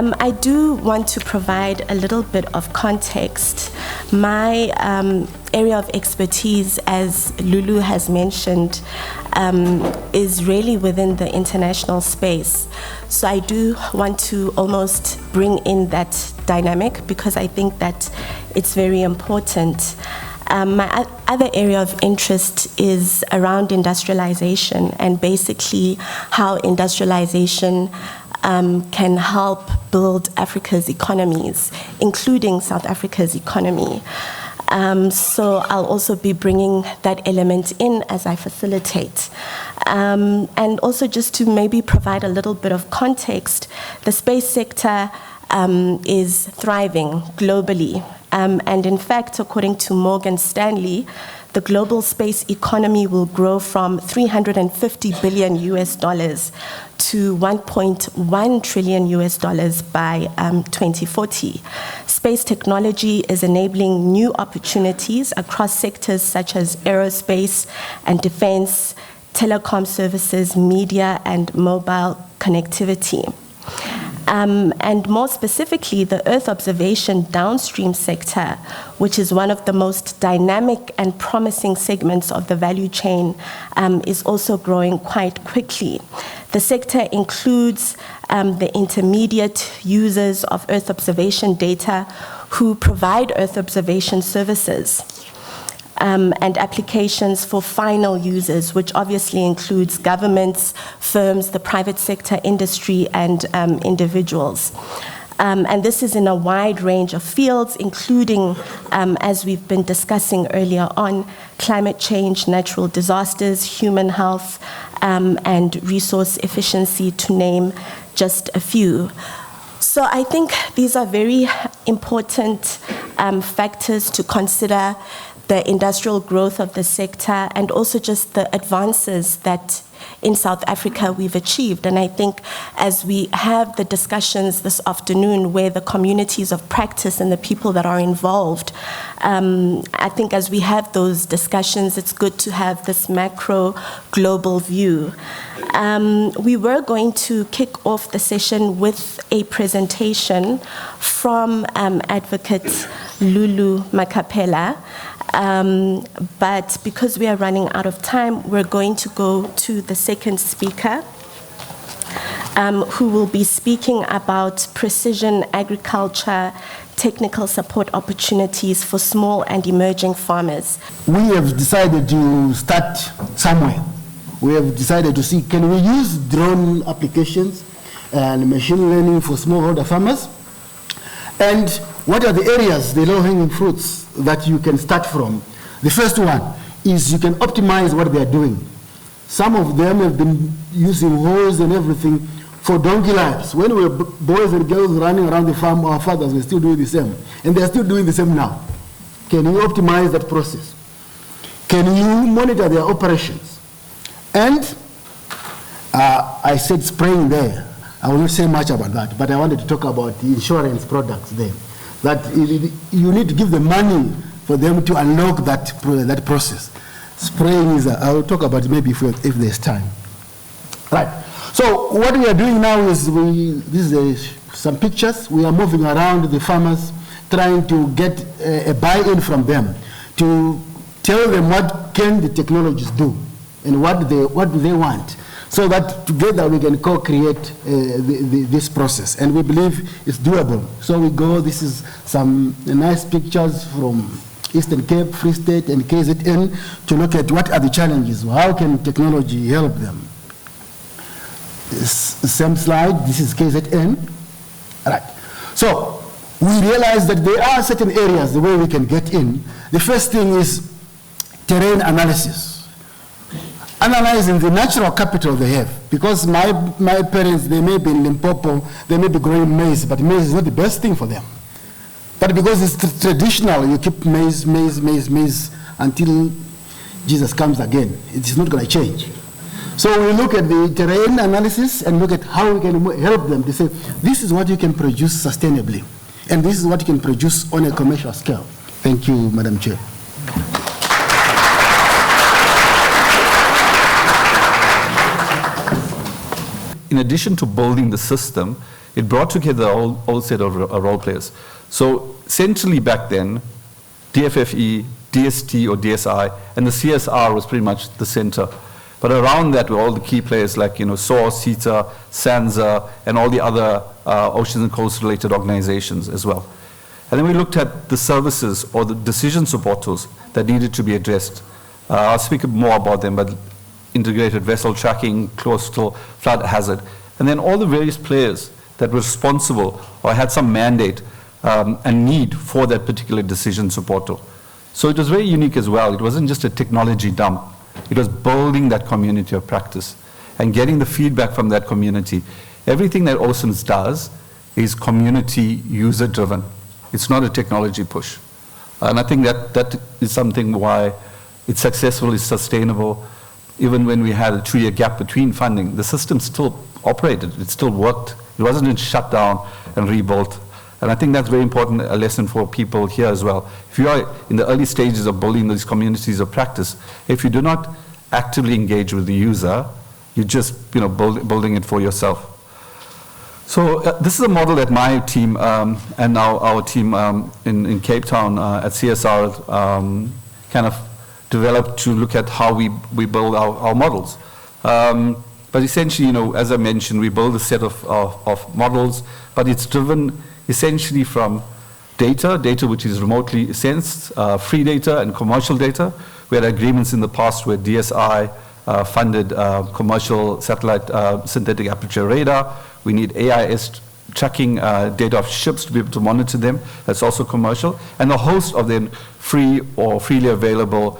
I do want to provide a little bit of context. My area of expertise, as Lulu has mentioned, is really within the international space. So I do want to almost bring in that dynamic because I think that it's very important. My other area of interest is around industrialization and basically how industrialization can help build Africa's economies, including South Africa's economy. So I'll also be bringing that element in as I facilitate. And also just to maybe provide a little bit of context, the space sector is thriving globally. And in fact, according to Morgan Stanley, the global space economy will grow from $350 billion to $1.1 trillion by 2040. Space technology is enabling new opportunities across sectors such as aerospace and defense, telecom services, media, and mobile connectivity. And more specifically, the Earth observation downstream sector, which is one of the most dynamic and promising segments of the value chain, is also growing quite quickly. The sector includes the intermediate users of Earth observation data who provide Earth observation services. And applications for final users, which obviously includes governments, firms, the private sector, industry, and individuals. And this is in a wide range of fields, including, as we've been discussing earlier on, climate change, natural disasters, human health, and resource efficiency, to name just a few. So I think these are very important factors to consider: the industrial growth of the sector, and also just the advances that in South Africa we've achieved. And I think as we have the discussions this afternoon where the communities of practice and the people that are involved, I think as we have those discussions, it's good to have this macro global view. We were going to kick off the session with a presentation from Advocate Lulu Makapela. But because we are running out of time, we're going to go to the second speaker, who will be speaking about precision agriculture, technical support opportunities for small and emerging farmers. We have decided to start somewhere. We have decided to see, can we use drone applications and machine learning for smallholder farmers? And what are the areas, the low-hanging fruits that you can start from? The first one is you can optimize what they are doing. Some of them have been using hoes and everything for donkey lives. When we were boys and girls running around the farm, our fathers were still doing the same. And they're still doing the same now. Can you optimize that process? Can you monitor their operations? And I said spraying there. I will not say much about that, but I wanted to talk about the insurance products there. That you need to give them money for them to unlock that process. Spraying is, I'll talk about it maybe if there's time. Right, so what we are doing now is, this is some pictures. We are moving around the farmers, trying to get a buy-in from them, to tell them what can the technologies do, and what do they want, so that together we can co-create this process. And we believe it's doable. So we go, this is some nice pictures from Eastern Cape, Free State, and KZN to look at what are the challenges, how can technology help them. Same slide, this is KZN. Right. So we realize that there are certain areas the way we can get in. The first thing is terrain analysis. Analyzing the natural capital they have. Because my parents, they may be in Limpopo, they may be growing maize, but maize is not the best thing for them. But because it's traditional, you keep maize until Jesus comes again. It's not going to change. So we look at the terrain analysis and look at how we can help them to say, this is what you can produce sustainably, and this is what you can produce on a commercial scale. Thank you, Madam Chair. In addition to building the system, it brought together a whole set of role players. So centrally back then, DFFE, DST or DSI, and the CSR was pretty much the center. But around that were all the key players like, SOAR, CETA, SANZA, and all the other oceans and coast related organizations as well. And then we looked at the services or the decision support tools that needed to be addressed. I'll speak more about them, but integrated vessel tracking, coastal flood hazard, and then all the various players that were responsible or had some mandate and need for that particular decision support tool. So it was very unique as well. It wasn't just a technology dump. It was building that community of practice and getting the feedback from that community. Everything that OSIMS does is community user driven. It's not a technology push. And I think that is something why it's successful, it's sustainable. Even when we had a 2-year gap between funding, the system still operated, it still worked. It wasn't shut down and rebuilt. And I think that's very important, a lesson for people here as well. If you are in the early stages of building these communities of practice, if you do not actively engage with the user, you're just building it for yourself. So this is a model that my team and our team in Cape Town at CSR kind of developed to look at how we build our models. But essentially, as I mentioned, we build a set of models, but it's driven essentially from data which is remotely sensed, free data and commercial data. We had agreements in the past where DSI funded commercial satellite synthetic aperture radar. We need AIS tracking data of ships to be able to monitor them. That's also commercial. And a host of then free or freely available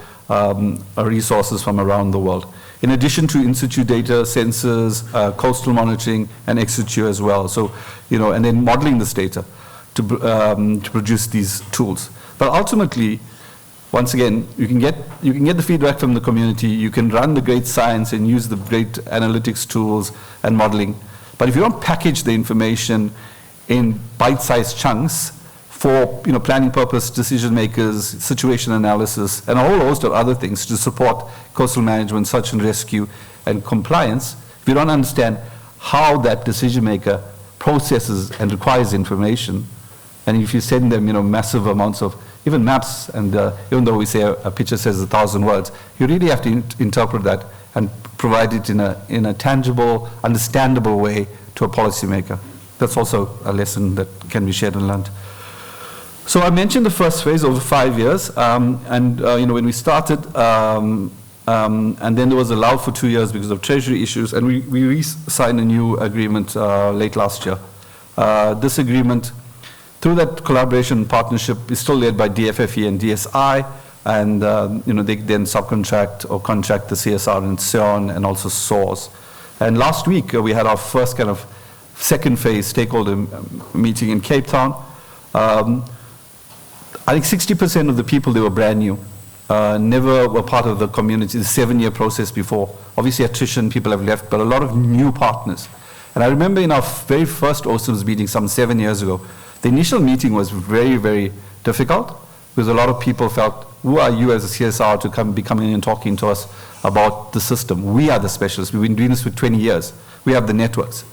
resources from around the world. In addition to in-situ data, sensors, coastal monitoring, and ex-situ as well. So, and then modeling this data to produce these tools. But ultimately, once again, you can get the feedback from the community. You can run the great science and use the great analytics tools and modeling. But if you don't package the information in bite-sized chunks for planning purpose, decision makers, situation analysis, and a whole host of other things to support coastal management, search and rescue, and compliance, if you don't understand how that decision maker processes and requires information, and if you send them massive amounts of even maps, and even though we say a picture says 1,000 words, you really have to interpret that and provide it in a tangible, understandable way to a policymaker. That's also a lesson that can be shared and learned. So I mentioned the first phase over 5 years, and when we started, and then there was allowed for 2 years because of treasury issues, and we signed a new agreement late last year. This agreement, through that collaboration and partnership, is still led by DFFE and DSI, and they then subcontract or contract the CSR and SEON and also SOARs. And last week we had our first kind of second phase stakeholder meeting in Cape Town. I think 60% of the people, they were brand new, never were part of the community, the 7-year process before. Obviously attrition, people have left, but a lot of new partners. And I remember in our very first OSIMS meeting some 7 years ago, the initial meeting was very, very difficult because a lot of people felt, who are you as a CSR to be coming in and talking to us about the system? We are the specialists. We've been doing this for 20 years. We have the networks.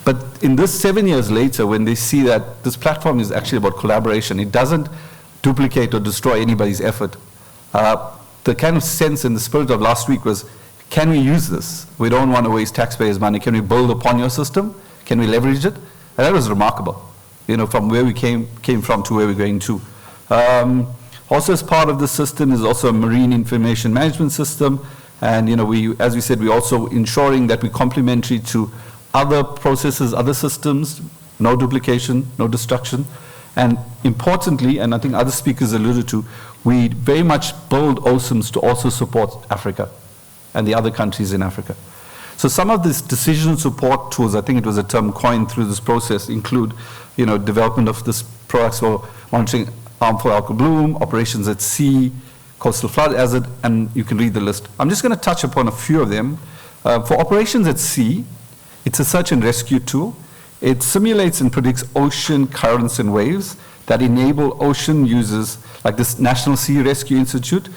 But in this 7 years later, when they see that this platform is actually about collaboration, it doesn't duplicate or destroy anybody's effort. The kind of sense and the spirit of last week was, can we use this? We don't want to waste taxpayers' money. Can we build upon your system? Can we leverage it? And that was remarkable, from where we came from to where we're going to. Also, as part of the system is also a marine information management system. And, as we said, we're also ensuring that we're complementary to other processes, other systems, no duplication, no destruction. And importantly, and I think other speakers alluded to, we very much build OSIMS to also support Africa and the other countries in Africa. So some of these decision support tools, I think it was a term coined through this process, include, development of this products for monitoring harmful algal bloom, operations at sea, coastal flood hazard, and you can read the list. I'm just going to touch upon a few of them. For operations at sea, it's a search and rescue tool. It simulates and predicts ocean currents and waves that enable ocean users like this National Sea Rescue Institute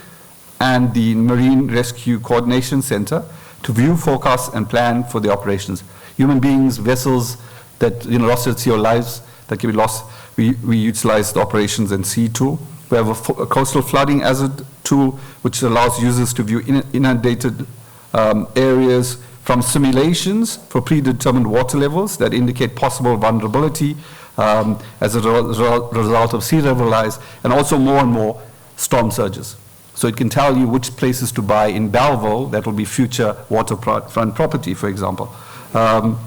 and the Marine Rescue Coordination Center to view, forecast, and plan for the operations. Human beings, vessels, that, lost at sea or lives that can be lost, we utilize the operations and sea tool. We have a coastal flooding hazard tool, which allows users to view inundated areas from simulations for predetermined water levels that indicate possible vulnerability as a result of sea level rise, and also more and more storm surges. So it can tell you which places to buy in Belleville that will be future waterfront property, for example. So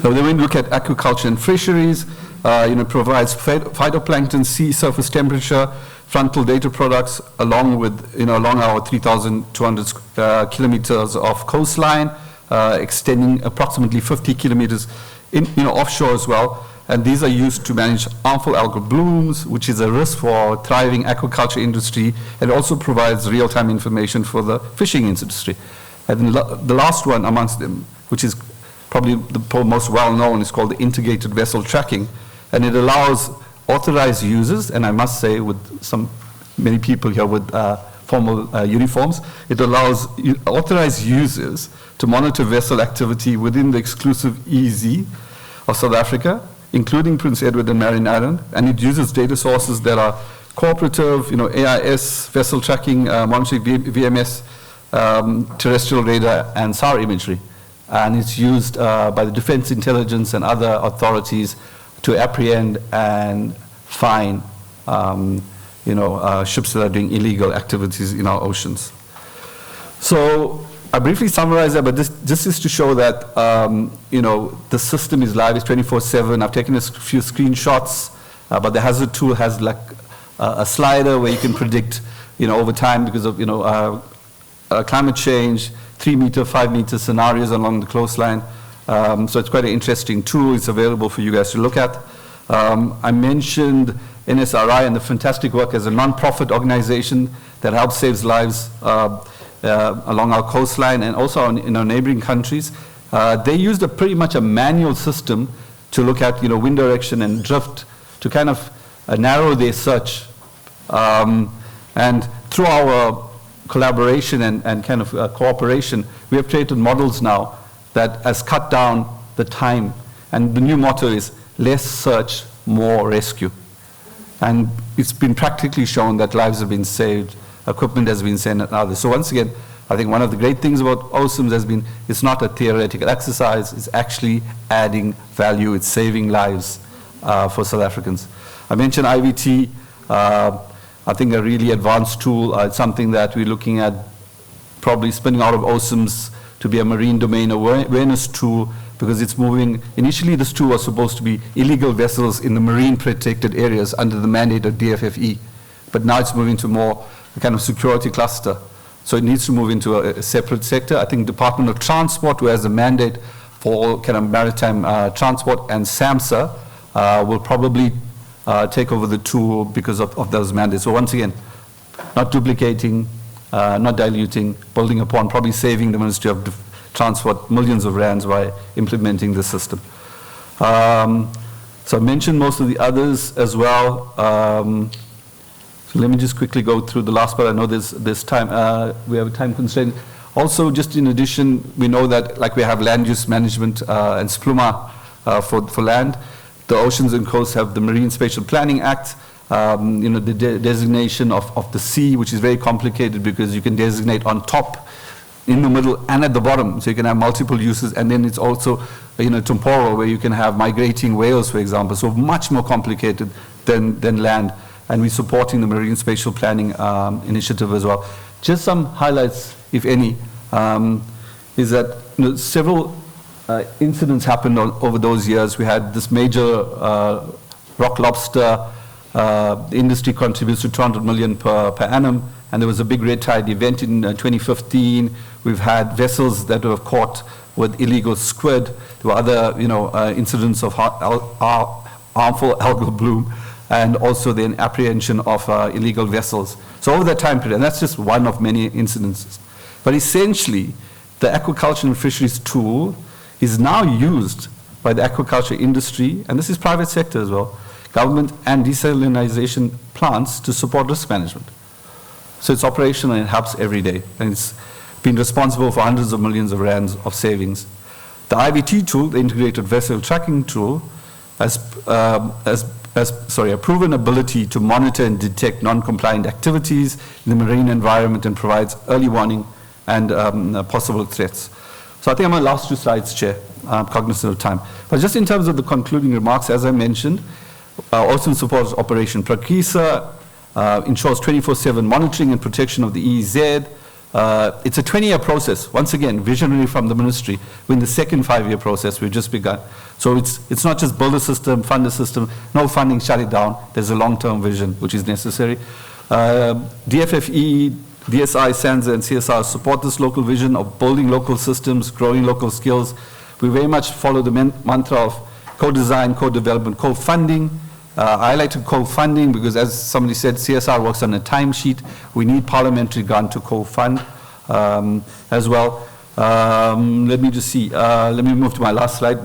then we look at aquaculture and fisheries. Provides phytoplankton, sea surface temperature, frontal data products along with, along our 3,200 kilometers of coastline, extending approximately 50 kilometers offshore as well. And these are used to manage harmful algal blooms, which is a risk for our thriving aquaculture industry, and also provides real-time information for the fishing industry. And the last one amongst them, which is probably the most well-known, is called the integrated vessel tracking. And it allows authorized users, and I must say with many people here with formal uniforms, it allows authorized users to monitor vessel activity within the exclusive EEZ of South Africa, including Prince Edward and Marion Island, and it uses data sources that are cooperative, AIS, vessel tracking, monitoring, VMS, terrestrial radar, and SAR imagery. And it's used by the Defense Intelligence and other authorities to apprehend and fine, ships that are doing illegal activities in our oceans. So I briefly summarize that, but this is to show that, the system is live, it's 24/7. I've taken a few screenshots, but the hazard tool has like a slider where you can predict, over time because of, climate change, 3-meter, 5-meter scenarios along the coastline. So it's quite an interesting tool. It's available for you guys to look at. I mentioned NSRI and the fantastic work as a non-profit organization that helps save lives along our coastline and also in our neighboring countries. They used pretty much a manual system to look at wind direction and drift to kind of narrow their search. And through our collaboration and kind of cooperation, we have created models now that has cut down the time. And the new motto is less search, more rescue. And it's been practically shown that lives have been saved, equipment has been saved, and others. So once again, I think one of the great things about OSIMS has been, it's not a theoretical exercise, it's actually adding value, it's saving lives for South Africans. I mentioned IVT, I think a really advanced tool. It's something that we're looking at probably spinning out of OSIMS to be a marine domain awareness tool, because it's moving. Initially, this tool was supposed to be illegal vessels in the marine protected areas under the mandate of DFFE, but now it's moving to more a kind of security cluster. So it needs to move into a separate sector. I think Department of Transport, who has a mandate for all kind of maritime transport, and SAMHSA will probably take over the tool because of those mandates. So once again, not duplicating, not diluting, building upon, probably saving the Ministry of Transport millions of rands by implementing the system. So I mentioned most of the others as well. So let me just quickly go through the last part. I know there's time, we have a time constraint. Also, just in addition, we know that like we have land use management and SPLUMA for land. The oceans and coasts have the Marine Spatial Planning Act, the designation of the sea, which is very complicated because you can designate on top, in the middle, and at the bottom. So you can have multiple uses, and then it's also, temporal, where you can have migrating whales, for example. So much more complicated than land. And we're supporting the Marine Spatial Planning initiative as well. Just some highlights, if any, is that several incidents happened over those years. We had this major rock lobster. The industry contributes to 200 million per annum, and there was a big red tide event in 2015. We've had vessels that were caught with illegal squid. There were other, incidents of harmful algal bloom, and also the apprehension of illegal vessels. So over that time period, and that's just one of many incidences. But essentially, the aquaculture and fisheries tool is now used by the aquaculture industry, and this is private sector as well, government and desalination plants to support risk management. So it's operational and it helps every day, and it's been responsible for hundreds of millions of rands of savings. The The IVT tool, the integrated vessel tracking tool, has a proven ability to monitor and detect non-compliant activities in the marine environment and provides early warning and possible threats. So I think I'm on the last 2 slides, Chair. I'm cognizant of time. But just in terms of the concluding remarks, as I mentioned, OCEAN supports Operation Prakisa, ensures 24/7 monitoring and protection of the EEZ. It's a 20-year process. Once again, visionary from the ministry. We're in the second 5-year process. We've just begun. So it's not just build a system, fund a system, no funding, shut it down. There's a long-term vision which is necessary. DFFE, DSI, SANZA, and CSR support this local vision of building local systems, growing local skills. We very much follow the mantra of co-design, co-development, co-funding. I highlighted co-funding because, as somebody said, CSR works on a timesheet. We need parliamentary grant to co-fund as well. Let me just see. Let me move to my last slide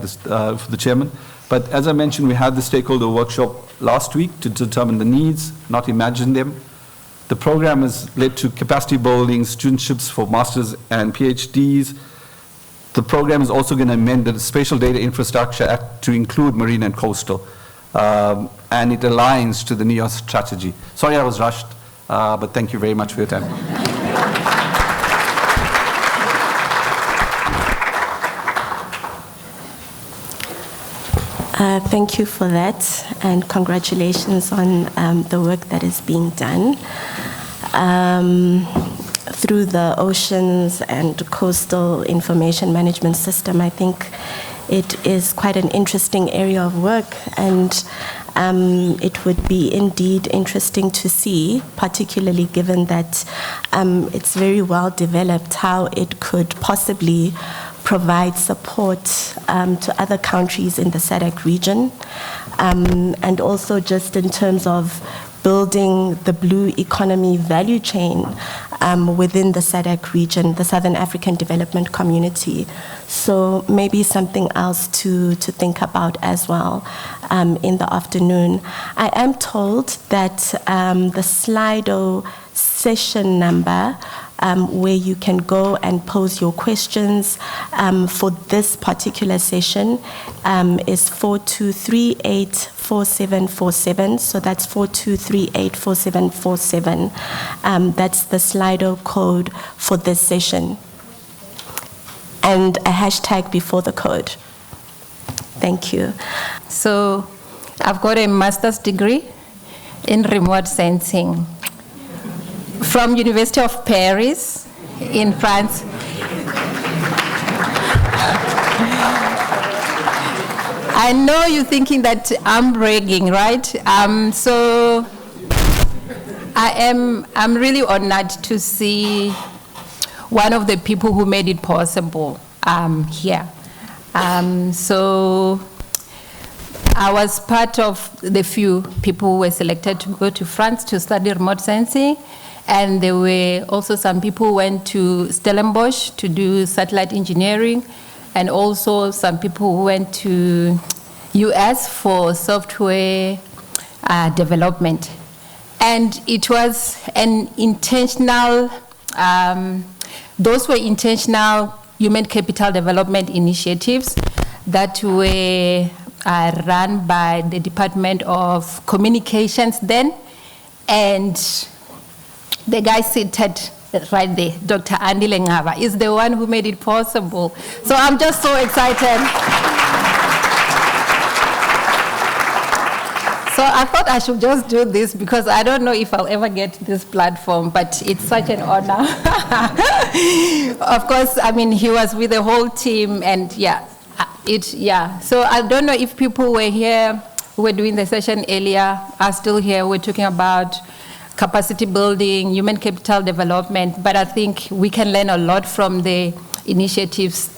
for the chairman. But as I mentioned, we had the stakeholder workshop last week to determine the needs, not imagine them. The program has led to capacity building, studentships for masters and PhDs. The program is also going to amend the Spatial Data Infrastructure Act to include marine and coastal. And it aligns to the NEOSS strategy. Sorry I was rushed, but thank you very much for your time. Thank you for that, and congratulations on the work that is being done. Through the Oceans and Coastal Information Management System, I think it is quite an interesting area of work, and it would be indeed interesting to see, particularly given that it's very well developed, how it could possibly provide support to other countries in the SADC region, and also just in terms of building the blue economy value chain within the SADC region, the Southern African Development Community. So maybe something else to think about as well in the afternoon. I am told that the Slido session number where you can go and pose your questions for this particular session is 42384747. So that's 42384747. That's the Slido code for this session. And a hashtag before the code. Thank you. So I've got a master's degree in remote sensing from University of Paris in France. I know you're thinking that I'm bragging, right? So I'm really honored to see one of the people who made it possible here. So I was part of the few people who were selected to go to France to study remote sensing. And there were also some people who went to Stellenbosch to do satellite engineering, and also some people who went to US for software development. And it was an intentional, those were intentional human capital development initiatives that were run by the Department of Communications then, and the guy seated right there, Dr. Andy Lengava, is the one who made it possible. So I'm just so excited. So I thought I should just do this because I don't know if I'll ever get this platform, but it's such an honor. Of course, I mean, he was with the whole team, and So I don't know if people were here who were doing the session earlier are still here. We're talking about capacity building, human capital development, but I think we can learn a lot from the initiatives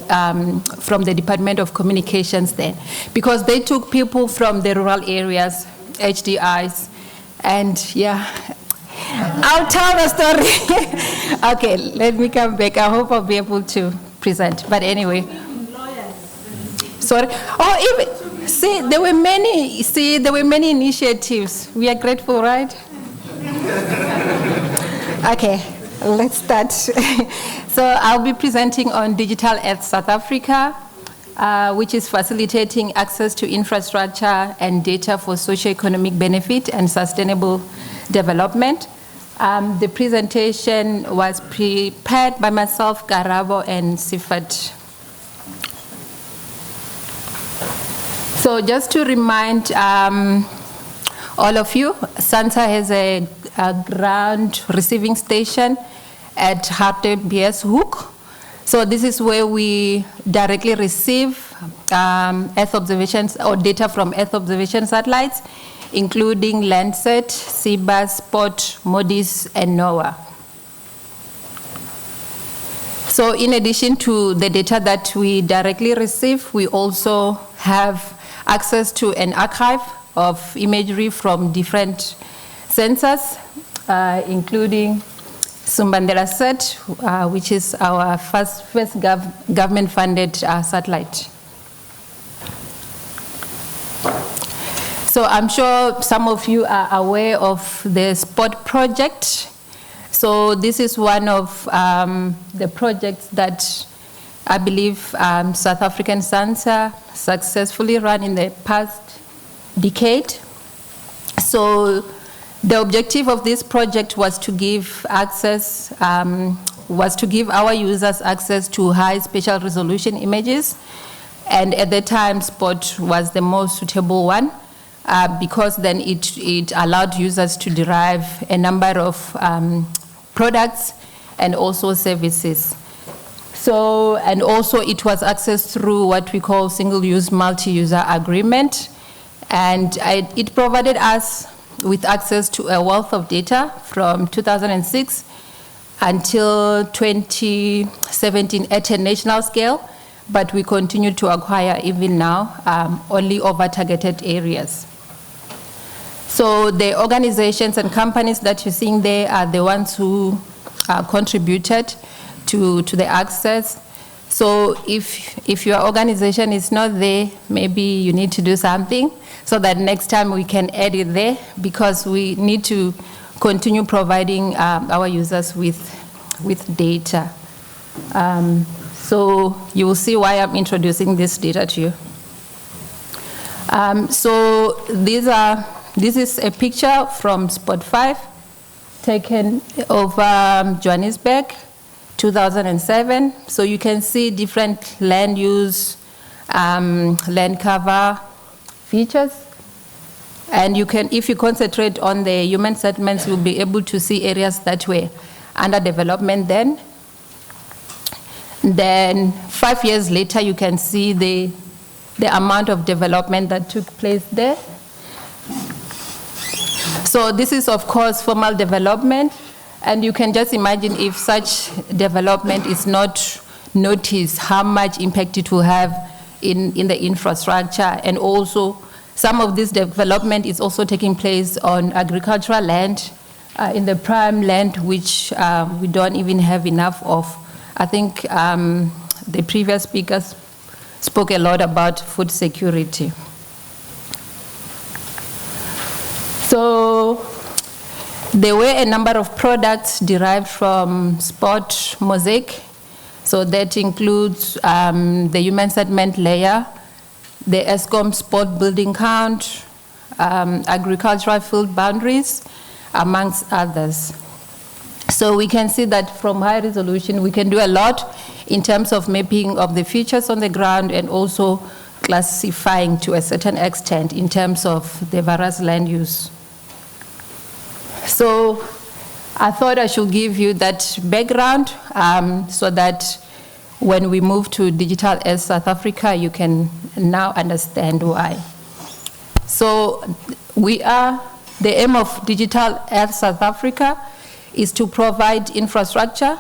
from the Department of Communications then, because they took people from the rural areas, HDIs, and I'll tell the story. Okay, let me come back. I hope I'll be able to present, but anyway. Sorry. Oh, even, there were many initiatives. We are grateful, right? Okay, let's start. So I'll be presenting on Digital Earth South Africa, which is facilitating access to infrastructure and data for socio-economic benefit and sustainable development. The presentation was prepared by myself, Karabo, and Sifat. So just to remind all of you, SANSA has a ground receiving station at HBS Hook. So this is where we directly receive Earth observations or data from Earth observation satellites, including Landsat, CBAS, SPOT, MODIS, and NOAA. So in addition to the data that we directly receive, we also have access to an archive of imagery from different sensors, including Sumbandela Sat, which is our first government-funded satellite. So I'm sure some of you are aware of the SPOT project. So this is one of the projects that I believe South African SANSA successfully ran in the past decade. So the objective of this project was to give access, was to give our users access to high spatial resolution images. And at the time, SPOT was the most suitable one because then it allowed users to derive a number of products and also services. So, and also it was accessed through what we call single-use multi-user agreement. And it provided us with access to a wealth of data from 2006 until 2017 at a national scale, but we continue to acquire even now only over targeted areas. So the organizations and companies that you're seeing there are the ones who contributed to the access. So if your organization is not there, maybe you need to do something so that next time we can add it there, because we need to continue providing our users with data. So you will see why I'm introducing this data to you. So this is a picture from Spot 5 taken over Johannesburg, 2007. So you can see different land use, land cover features. And you can, if you concentrate on the human settlements, you'll be able to see areas that were under development then. Then 5 years later, you can see the amount of development that took place there. So this is, of course, formal development. And you can just imagine if such development is not noticed, how much impact it will have in the infrastructure. And also, some of this development is also taking place on agricultural land, in the prime land, which we don't even have enough of. I think the previous speakers spoke a lot about food security. So there were a number of products derived from Spot Mosaic. So that includes the human settlement layer, the ESCOM Spot building count, agricultural field boundaries, amongst others. So we can see that from high resolution, we can do a lot in terms of mapping of the features on the ground and also classifying to a certain extent in terms of the various land use. So I thought I should give you that background so that when we move to Digital Earth South Africa, you can now understand why. So the aim of Digital Earth South Africa is to provide infrastructure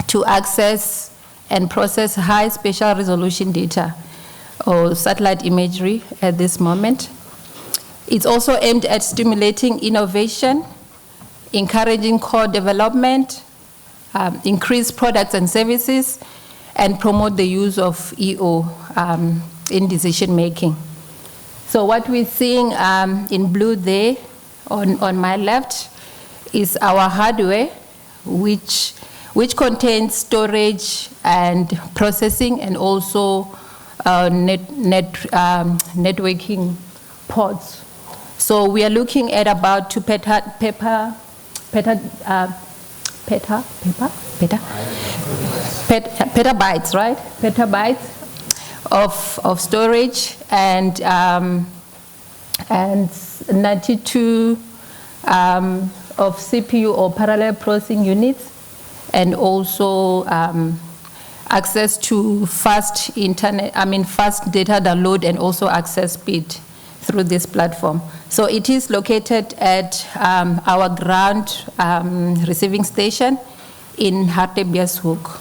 to access and process high spatial resolution data or satellite imagery at this moment. It's also aimed at stimulating innovation, encouraging core development, increase products and services, and promote the use of EO in decision making. So what we're seeing in blue there on my left is our hardware, which contains storage and processing and also networking pods. So we are looking at about 2 petabytes, right? Petabytes of storage and 92 of CPU or parallel processing units, and also access to fast data download and also access speed through this platform. So it is located at our ground receiving station in Hartbeespoort.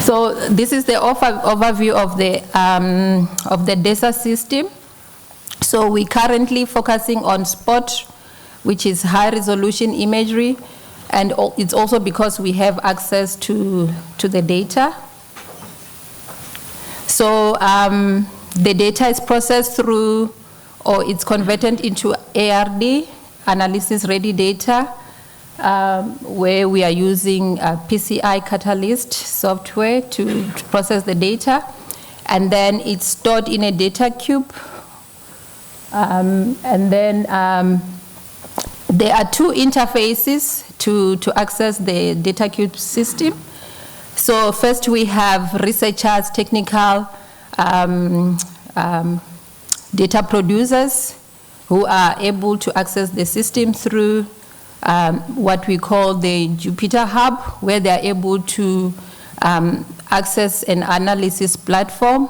So this is the overview of the DESA system. So we're currently focusing on SPOT, which is high resolution imagery, and it's also because we have access to the data. So the data is processed through, or it's converted into ARD, analysis ready data, where we are using PCI Catalyst software to process the data. And then it's stored in a data cube. And then there are 2 interfaces to access the data cube system. So first we have researchers, technical data producers who are able to access the system through what we call the Jupyter Hub, where they are able to access an analysis platform,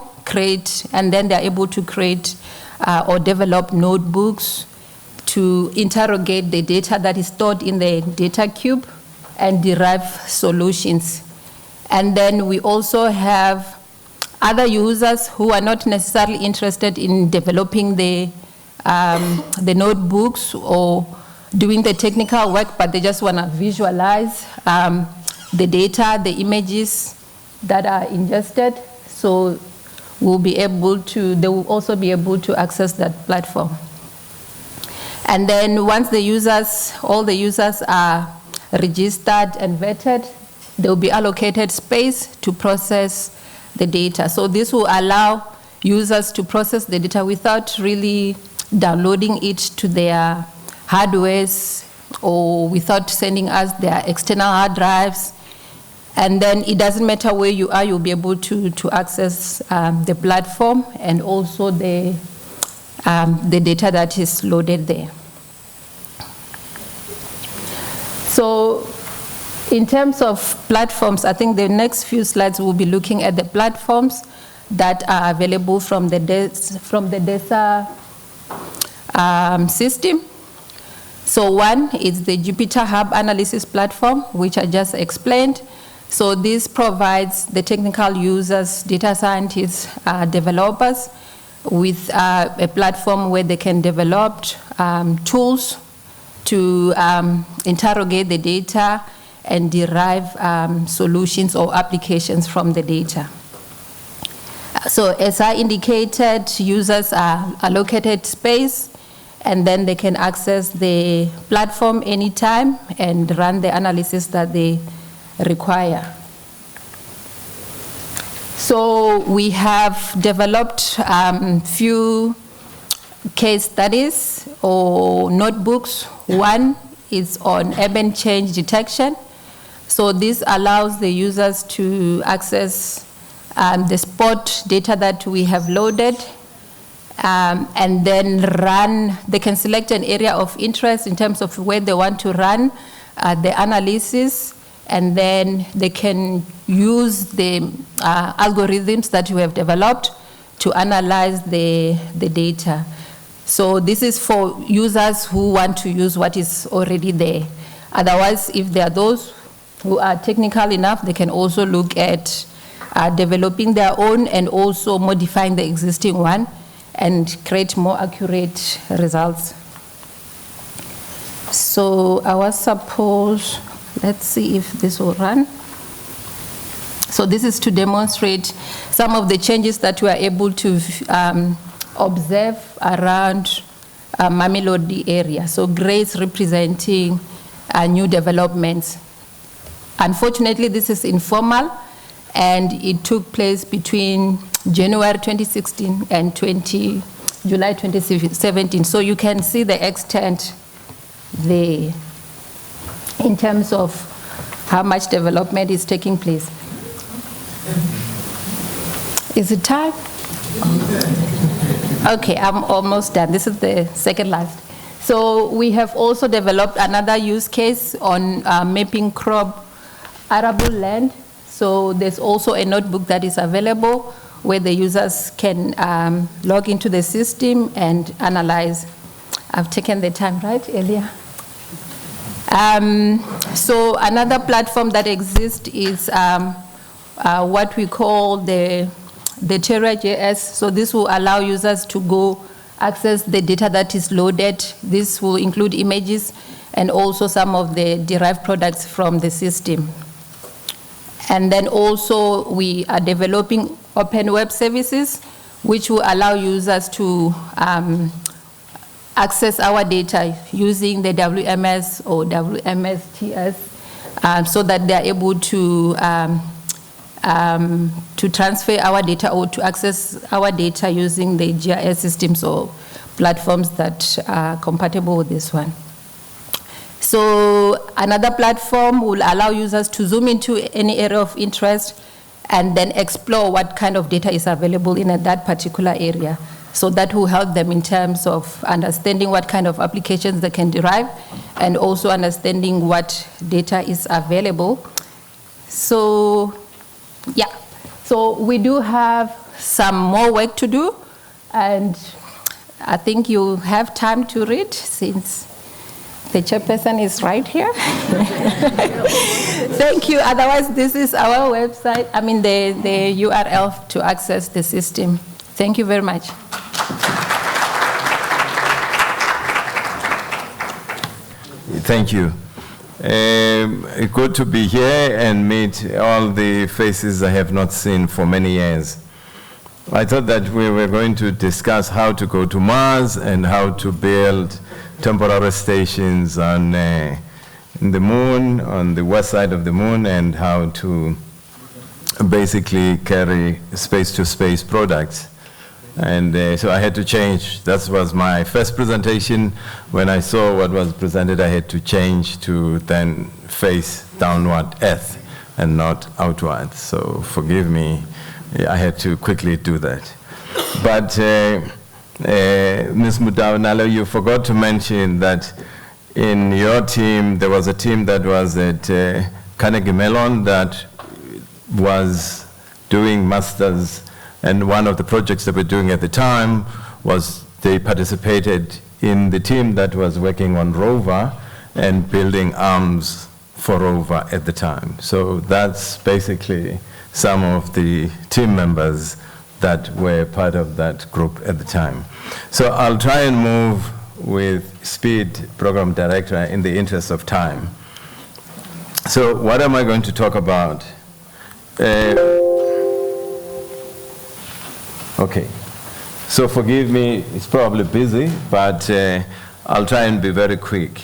and then they're able to create or develop notebooks to interrogate the data that is stored in the data cube and derive solutions. And then we also have other users who are not necessarily interested in developing the notebooks or doing the technical work, but they just want to visualize the data, the images that are ingested. So they will also be able to access that platform. And then once all the users are registered and vetted, they will be allocated space to process the data. So this will allow users to process the data without really downloading it to their hardwares or without sending us their external hard drives. And then it doesn't matter where you are, you'll be able to access the platform and also the data that is loaded there. So in terms of platforms, I think the next few slides we'll be looking at the platforms that are available from the DESA system. So one is the Jupyter Hub analysis platform, which I just explained. So this provides the technical users, data scientists, developers with a platform where they can develop tools to interrogate the data and derive solutions or applications from the data. So as I indicated, users are allocated space, and then they can access the platform anytime and run the analysis that they require. So we have developed few case studies or notebooks. One is on urban change detection. So this allows the users to access the spot data that we have loaded, and then they can select an area of interest in terms of where they want to run the analysis, and then they can use the algorithms that we have developed to analyze the data. So this is for users who want to use what is already there. Otherwise, if there are those who are technical enough, they can also look at developing their own and also modifying the existing one and create more accurate results. So I was supposed, let's see if this will run. So this is to demonstrate some of the changes that we are able to observe around Mamelodi area. So gray is representing new developments. Unfortunately, this is informal, and it took place between January 2016 and July 2017. So you can see the extent there in terms of how much development is taking place. Is it time? Okay, I'm almost done. This is the second last. So we have also developed another use case on mapping crop arable land. So there's also a notebook that is available where the users can log into the system and analyze. I've taken the time, right, Elia? So another platform that exists is what we call the Terra.js. So this will allow users to go access the data that is loaded. This will include images and also some of the derived products from the system. And then also we are developing open web services, which will allow users to access our data using the WMS or WMSTS so that they are able to transfer our data or to access our data using the GIS systems or platforms that are compatible with this one. So another platform will allow users to zoom into any area of interest and then explore what kind of data is available in that particular area. So that will help them in terms of understanding what kind of applications they can derive and also understanding what data is available. So, yeah. So we do have some more work to do, and I think you have time to read since the chairperson is right here. Thank you. Otherwise, this is our website, the URL to access the system. Thank you very much. Thank you. Good to be here and meet all the faces I have not seen for many years. I thought that we were going to discuss how to go to Mars and how to build temporary stations on the moon, on the west side of the moon, and how to basically carry space-to-space products. And so I had to change. That was my first presentation. When I saw what was presented, I had to change to then face downward Earth and not outward. So forgive me, I had to quickly do that. But Ms. Mudawanalo, you forgot to mention that in your team, there was a team that was at Carnegie Mellon that was doing masters. And one of the projects that we're doing at the time was they participated in the team that was working on rover and building arms for rover at the time. So that's basically some of the team members that were part of that group at the time. So I'll try and move with speed, Program Director, in the interest of time. So what am I going to talk about? Okay, so forgive me, it's probably busy, but I'll try and be very quick.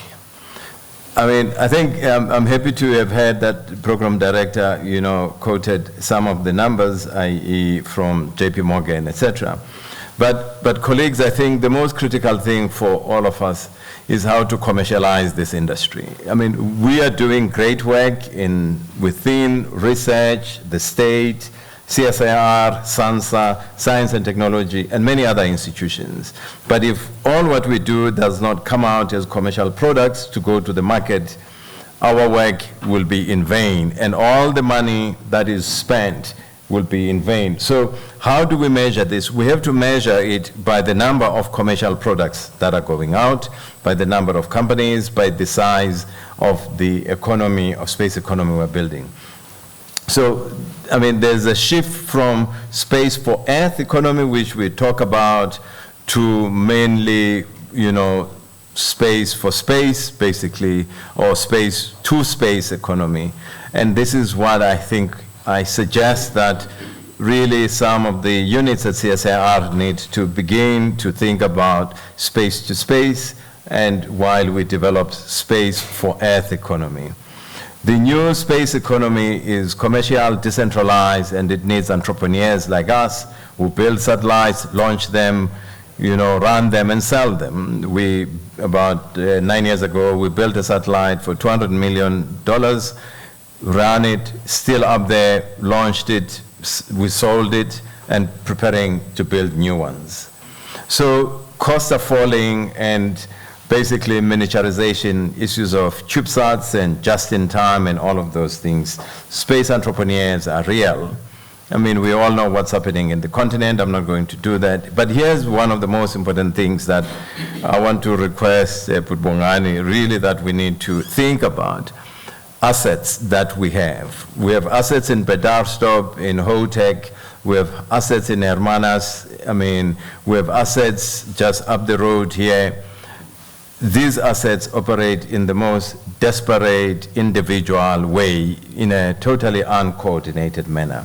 I think I'm happy to have heard that Program Director, quoted some of the numbers, i.e. from JP Morgan, etc. But colleagues, I think the most critical thing for all of us is how to commercialize this industry. We are doing great work within research, the state, CSIR, SANSA, Science and Technology, and many other institutions. But if all what we do does not come out as commercial products to go to the market, our work will be in vain, and all the money that is spent will be in vain. So how do we measure this? We have to measure it by the number of commercial products that are going out, by the number of companies, by the size of the economy, of space economy we're building. So, there's a shift from space for Earth economy, which we talk about, to mainly, space for space, basically, or space to space economy. And this is what I suggest that really some of the units at CSIR need to begin to think about space to space, and while we develop space for Earth economy. The new space economy is commercial, decentralized, and it needs entrepreneurs like us who build satellites, launch them, run them and sell them. About 9 years ago, we built a satellite for $200 million, ran it, still up there, launched it, we sold it, and preparing to build new ones. So costs are falling, and basically miniaturization, issues of CubeSats and just-in-time and all of those things. Space entrepreneurs are real. I mean, we all know what's happening in the continent. I'm not going to do that. But here's one of the most important things that I want to request Putbongani, really, that we need to think about. Assets that we have. We have assets in Bedarstop, in Hotek. We have assets in Hermanas. I mean, we have assets just up the road here. These assets operate in the most desperate, individual way, in a totally uncoordinated manner.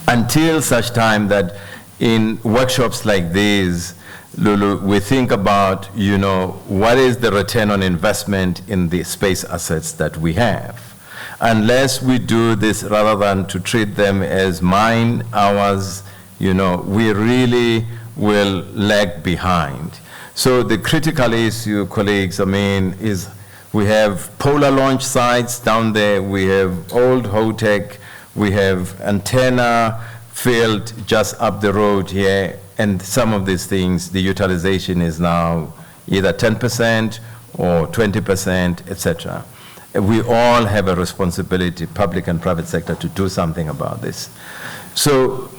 Until such time that in workshops like these, Lulu, we think about, what is the return on investment in the space assets that we have. Unless we do this rather than to treat them as mine, ours, we really will lag behind. So the critical issue, colleagues, is we have polar launch sites down there, we have old Hotek, we have antenna field just up the road here, and some of these things, the utilization is now either 10% or 20%, etc. We all have a responsibility, public and private sector, to do something about this. So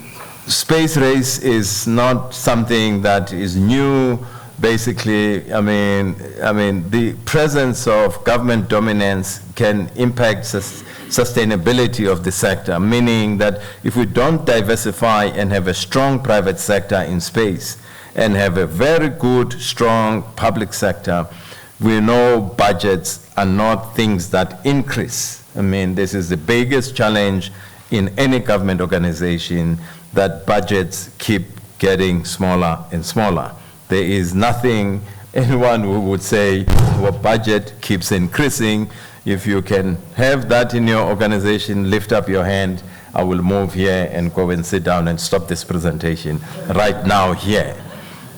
space race is not something that is new. Basically, the presence of government dominance can impact sustainability of the sector, meaning that if we don't diversify and have a strong private sector in space and have a very good, strong public sector, we know budgets are not things that increase. This is the biggest challenge in any government organization, that budgets keep getting smaller and smaller. There is nothing, anyone who would say our budget keeps increasing. If you can have that in your organization, lift up your hand. I will move here and go and sit down and stop this presentation right now here.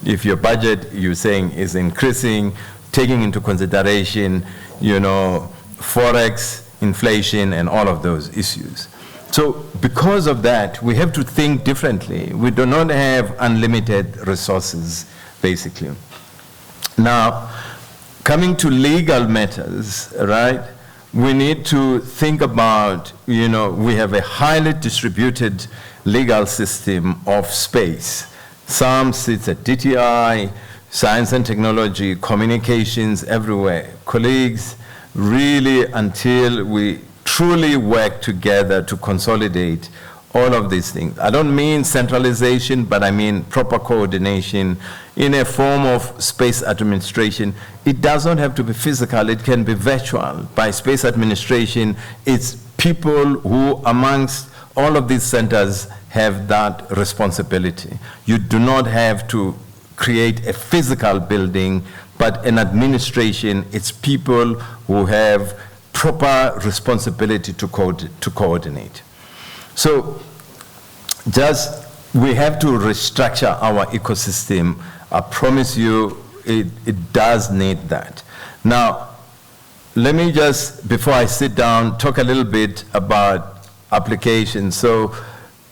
If your budget, you're saying, is increasing, taking into consideration, Forex, inflation, and all of those issues. So because of that, we have to think differently. We do not have unlimited resources, basically. Now, coming to legal matters, right? We need to think about, we have a highly distributed legal system of space. Some sits at DTI, science and technology, communications, everywhere. Colleagues, really, until we truly work together to consolidate all of these things. I don't mean centralization, but I mean proper coordination in a form of space administration. It does not have to be physical, it can be virtual. By space administration, it's people who amongst all of these centers have that responsibility. You do not have to create a physical building, but an administration, it's people who have proper responsibility to coordinate. So we have to restructure our ecosystem. I promise you, it does need that. Now, let me just, before I sit down, talk a little bit about applications. So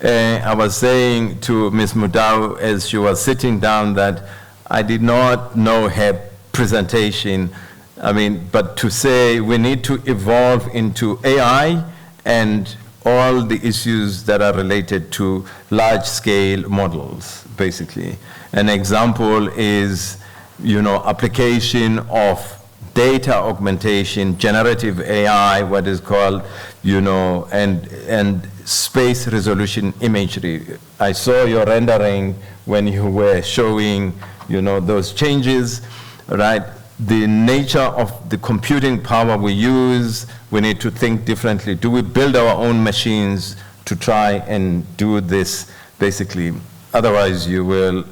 I was saying to Ms. Mudau as she was sitting down that I did not know her presentation. But to say we need to evolve into AI and all the issues that are related to large-scale models, basically. An example is, application of data augmentation, generative AI, what is called, and space resolution imagery. I saw your rendering when you were showing, those changes, right? The nature of the computing power we use, we need to think differently. Do we build our own machines to try and do this, basically? Otherwise, you will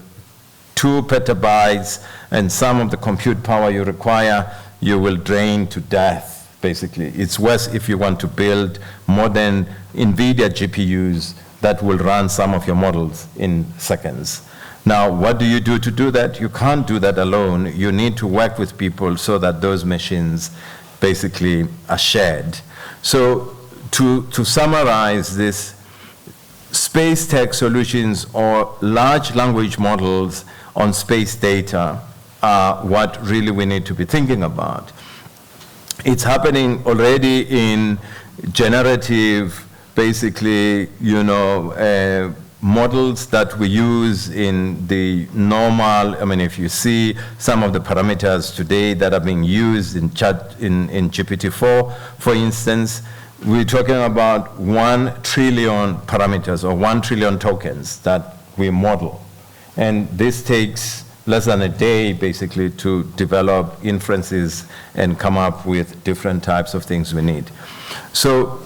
2 petabytes, and some of the compute power you require, you will drain to death, basically. It's worse if you want to build modern NVIDIA GPUs that will run some of your models in seconds. Now, what do you do to do that? You can't do that alone. You need to work with people so that those machines basically are shared. So to summarize this, space tech solutions or large language models on space data are what really we need to be thinking about. It's happening already in generative, basically, models that we use in the normal. I mean, if you see some of the parameters today that are being used in GPT-4, for instance, we're talking about 1 trillion parameters or 1 trillion tokens that we model. And this takes less than a day, basically, to develop inferences and come up with different types of things we need. So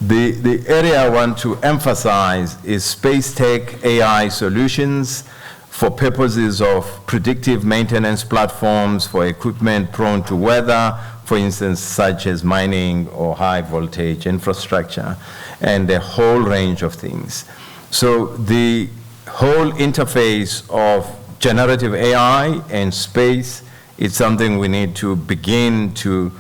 the area I want to emphasize is space tech AI solutions for purposes of predictive maintenance platforms for equipment prone to weather, for instance, such as mining or high voltage infrastructure, and a whole range of things. So the whole interface of generative AI and space is something we need to begin to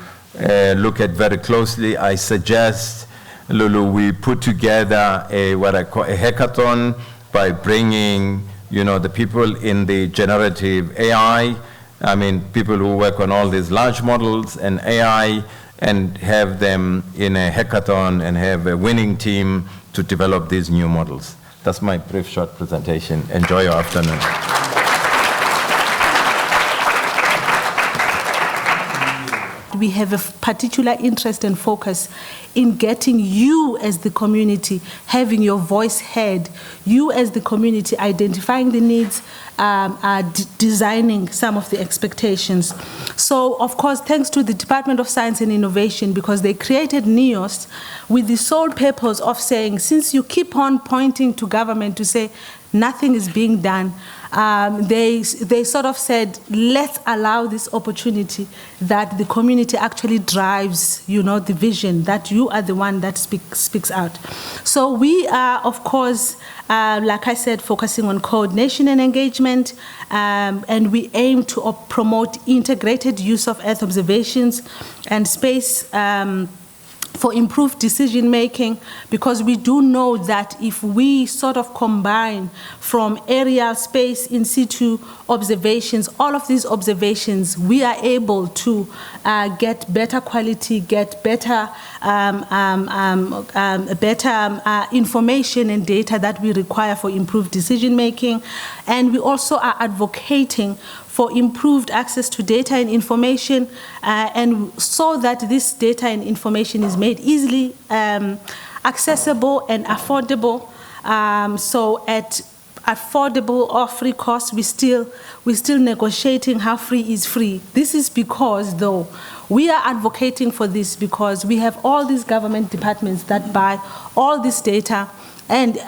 look at very closely. I suggest, Lulu, we put together what I call a hackathon by bringing, the people in the generative AI, I mean, people who work on all these large models and AI, and have them in a hackathon and have a winning team to develop these new models. That's my brief, short presentation. Enjoy your afternoon. We have a particular interest and focus in getting you as the community, having your voice heard, you as the community identifying the needs, designing some of the expectations. So, of course, thanks to the Department of Science and Innovation, because they created NEOSS with the sole purpose of saying, since you keep on pointing to government to say nothing is being done, they sort of said, let's allow this opportunity that the community actually drives, the vision, that you are the one that speaks out. So we are, of course, like I said, focusing on coordination and engagement, and we aim to promote integrated use of Earth observations and space for improved decision making, because we do know that if we sort of combine from aerial, space, in situ observations, all of these observations, we are able to get better quality, get better, information and data that we require for improved decision making. And we also are advocating for improved access to data and information, and so that this data and information is made easily accessible and affordable. So at affordable or free cost, we're still negotiating how free is free. This is because, though, we are advocating for this because we have all these government departments that buy all this data, and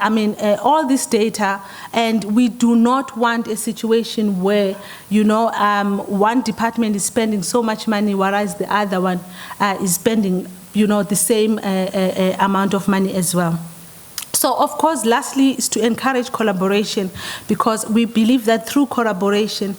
all this data, and we do not want a situation where, one department is spending so much money, whereas the other one is spending, the same amount of money as well. So, of course, lastly, is to encourage collaboration, because we believe that through collaboration,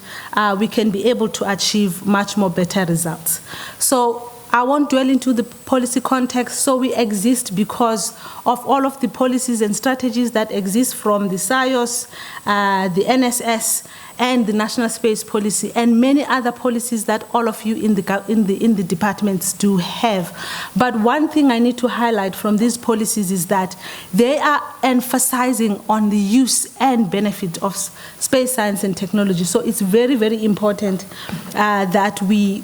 we can be able to achieve much more better results. So, I won't dwell into the policy context. So we exist because of all of the policies and strategies that exist from the CIOS, the NSS, and the National Space Policy, and many other policies that all of you in the departments do have. But one thing I need to highlight from these policies is that they are emphasizing on the use and benefit of space science and technology. So it's very, very important that we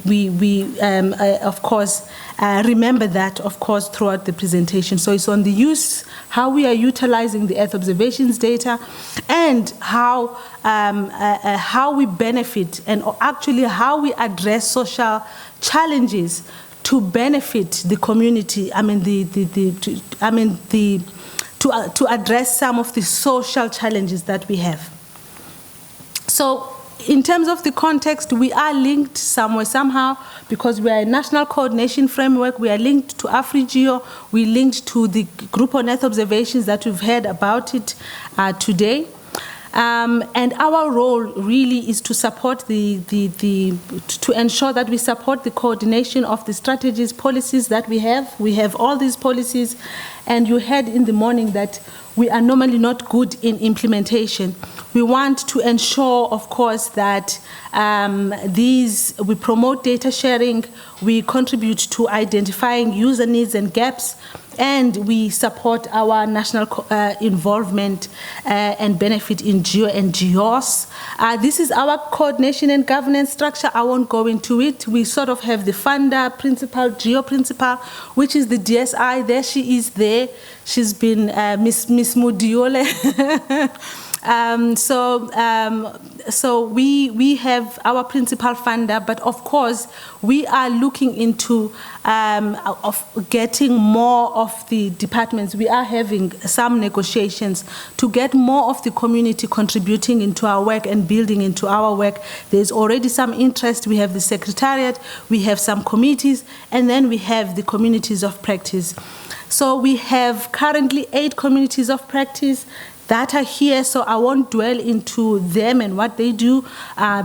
of course, remember that, of course, throughout the presentation. So it's on the use, how we are utilizing the Earth observations data, and how we benefit, and actually how we address social challenges to benefit the community. To address some of the social challenges that we have. So in terms of the context, we are linked somewhere, somehow, because we are a national coordination framework. We are linked to AfriGeo. We linked to the Group on Earth Observations that we've heard about it today. And our role really is to support to ensure that we support the coordination of the strategies, policies that we have. We have all these policies, and you heard in the morning that we are normally not good in implementation. We want to ensure, of course, that we promote data sharing, we contribute to identifying user needs and gaps, and we support our national involvement and benefit in GEO and GEOSS. This is our coordination and governance structure. I won't go into it. We sort of have the funder principal, GEO principal, which is the DSI. There she is there. She's been Miss Mudiole. So we have our principal funder, but of course we are looking into getting more of the departments. We are having some negotiations to get more of the community contributing into our work and building into our work. There's already some interest. We have the secretariat, we have some committees, and then we have the communities of practice. So we have currently 8 communities of practice that are here, so I won't dwell into them and what they do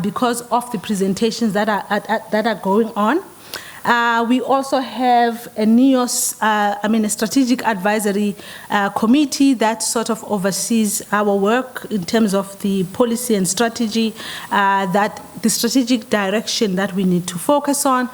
because of the presentations that are going on. We also have a NEOSS, a strategic advisory committee that sort of oversees our work in terms of the policy and strategy, the strategic direction that we need to focus on.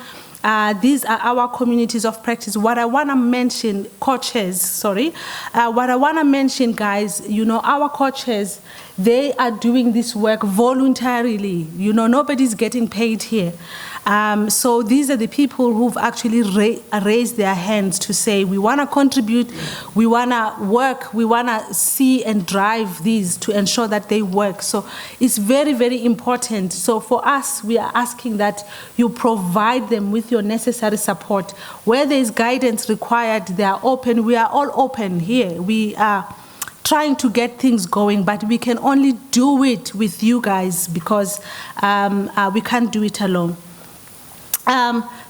These are our communities of practice. What I want to mention, co-chairs, what I want to mention, guys, our co-chairs, they are doing this work voluntarily. Nobody's getting paid here. So these are the people who've actually raised their hands to say, we want to contribute, we want to work, we want to see and drive these to ensure that they work. So it's very, very important. So for us, we are asking that you provide them with your necessary support. Where there is guidance required, they are open. We are all open here. We are trying to get things going, but we can only do it with you guys because we can't do it alone.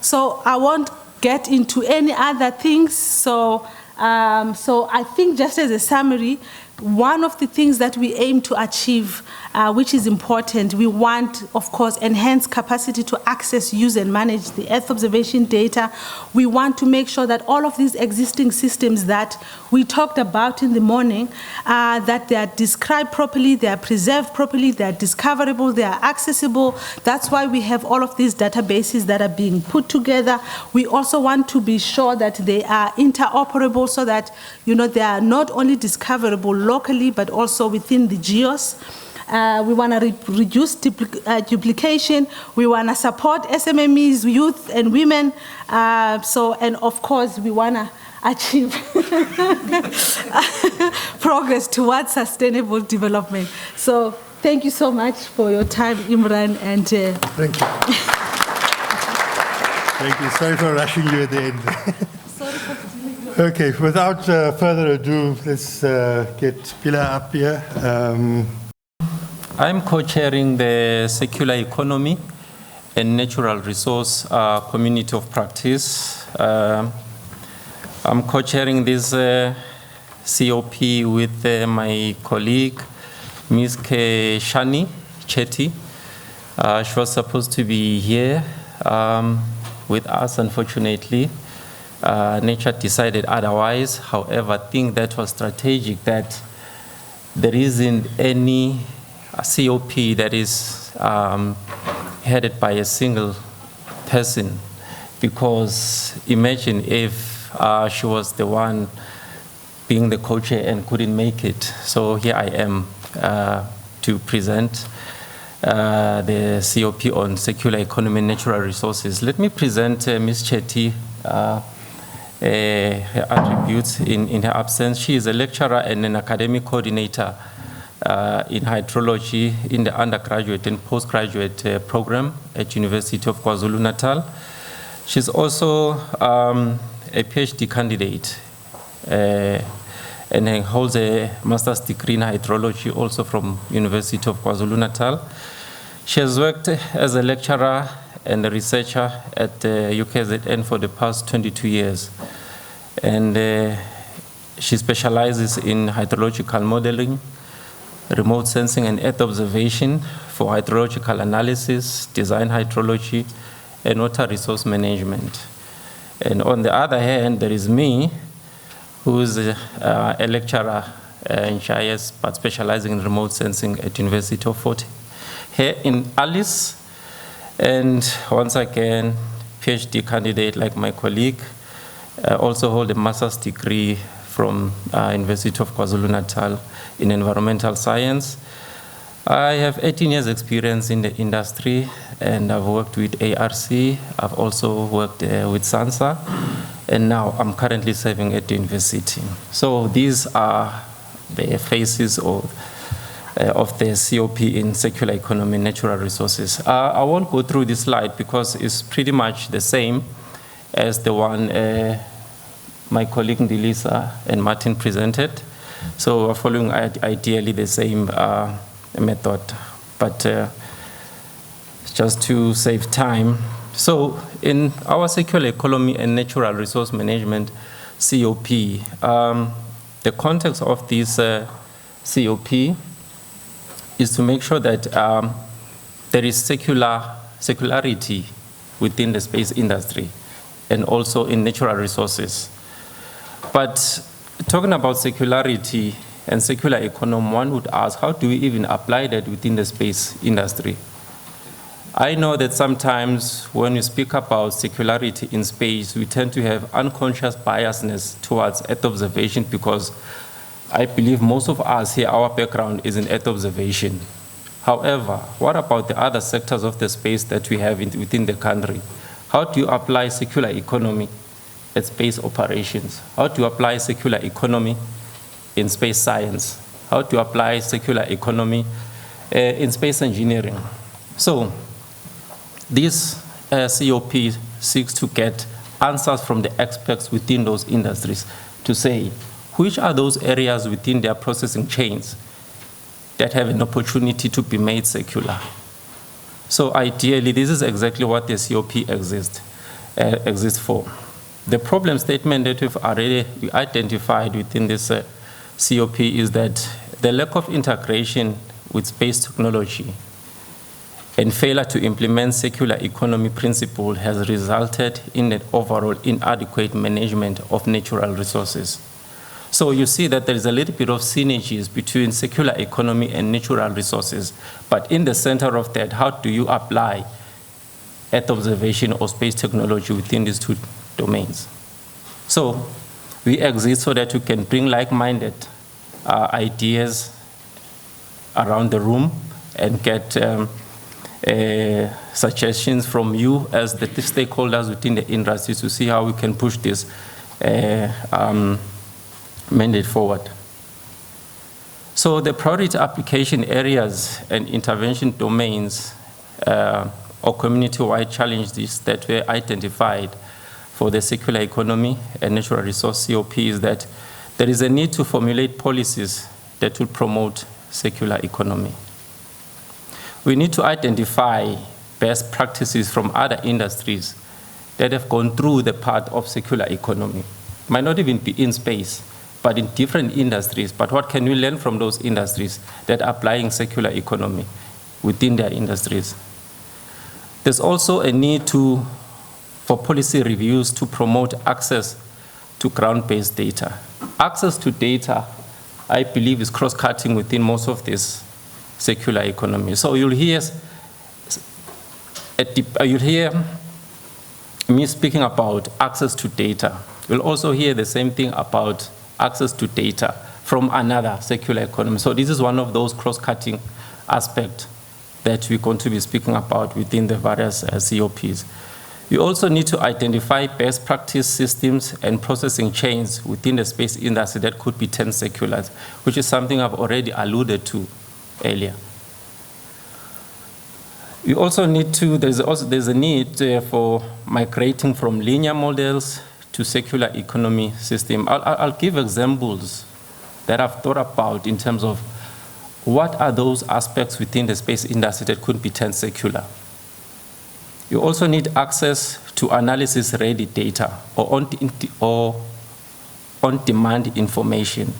So I won't get into any other things. So I think just as a summary, one of the things that we aim to achieve, which is important, we want, of course, enhanced capacity to access, use, and manage the Earth observation data. We want to make sure that all of these existing systems that we talked about in the morning, that they are described properly, they are preserved properly, they are discoverable, they are accessible. That's why we have all of these databases that are being put together. We also want to be sure that they are interoperable so that, they are not only discoverable locally, but also within the GEOS. We want to reduce duplication. We want to support SMMEs, youth and women. And of course, we want to achieve progress towards sustainable development. So thank you so much for your time, Imran. And thank you. Thank you. Sorry for rushing you at the end. Okay, without further ado, let's get Pilar up here. I'm co-chairing the Circular Economy and Natural Resource Community of Practice. I'm co-chairing this COP with my colleague, Ms. Shani Chetty. She was supposed to be here with us, unfortunately. Nature decided otherwise. However, I think that was strategic that there isn't any COP that is headed by a single person, because imagine if she was the one being the co-chair and couldn't make it. So here I am to present the COP on circular economy and natural resources. Let me present Ms. Chetty. Her attributes in her absence. She is a lecturer and an academic coordinator in hydrology in the undergraduate and postgraduate program at University of KwaZulu-Natal. She's also a PhD candidate and holds a master's degree in hydrology also from University of KwaZulu-Natal. She has worked as a lecturer and a researcher at UKZN for the past 22 years. And she specializes in hydrological modeling, remote sensing and earth observation for hydrological analysis, design hydrology, and water resource management. And on the other hand, there is me, who's a lecturer in GIS, but specializing in remote sensing at University of Fort here in Alice. And once again, PhD candidate like my colleague. I also hold a master's degree from University of KwaZulu-Natal in environmental science. I have 18 years experience in the industry, and I've worked with ARC. I've also worked with SANSA, and now I'm currently serving at the university. So these are the phases of the COP in circular economy and natural resources. I won't go through this slide because it's pretty much the same as the one my colleague Ndilisa and Martin presented. So we're following ideally the same method, but just to save time. So in our circular economy and natural resource management, COP, the context of this COP is to make sure that there is circularity within the space industry and also in natural resources. But talking about circularity and circular economy, one would ask, how do we even apply that within the space industry? I know that sometimes when we speak about circularity in space, we tend to have unconscious biasness towards Earth observation because I believe most of us here, our background is in Earth observation. However, what about the other sectors of the space that we have within the country? How do you apply circular economy at space operations? How do you apply circular economy in space science? How to apply circular economy in space engineering? So this COP seeks to get answers from the experts within those industries to say, which are those areas within their processing chains that have an opportunity to be made circular? So ideally, this is exactly what the COP exists for. The problem statement that we've already identified within this COP is that the lack of integration with space technology and failure to implement circular economy principle has resulted in an overall inadequate management of natural resources. So you see that there is a little bit of synergies between circular economy and natural resources, but in the center of that, how do you apply Earth observation or space technology within these two domains? So we exist so that we can bring like-minded ideas around the room and get suggestions from you as the stakeholders within the industry to see how we can push this mandate forward. So the priority application areas and intervention domains or community-wide challenges that were identified for the circular economy and natural resource COP is that there is a need to formulate policies that will promote circular economy. We need to identify best practices from other industries that have gone through the path of circular economy. Might not even be in space, but in different industries. But what can we learn from those industries that are applying circular economy within their industries? There's also a need for policy reviews to promote access to ground-based data. Access to data, I believe, is cross-cutting within most of this circular economy. So you'll hear me speaking about access to data. You'll also hear the same thing about access to data from another circular economy. So this is one of those cross-cutting aspects that we're going to be speaking about within the various COPs. You also need to identify best practice systems and processing chains within the space industry that could be turned circular, which is something I've already alluded to earlier. You also need to, there's a need for migrating from linear models to circular economy system. I'll give examples that I've thought about in terms of what are those aspects within the space industry that could be turned secular? You also need access to analysis-ready data or on-demand information.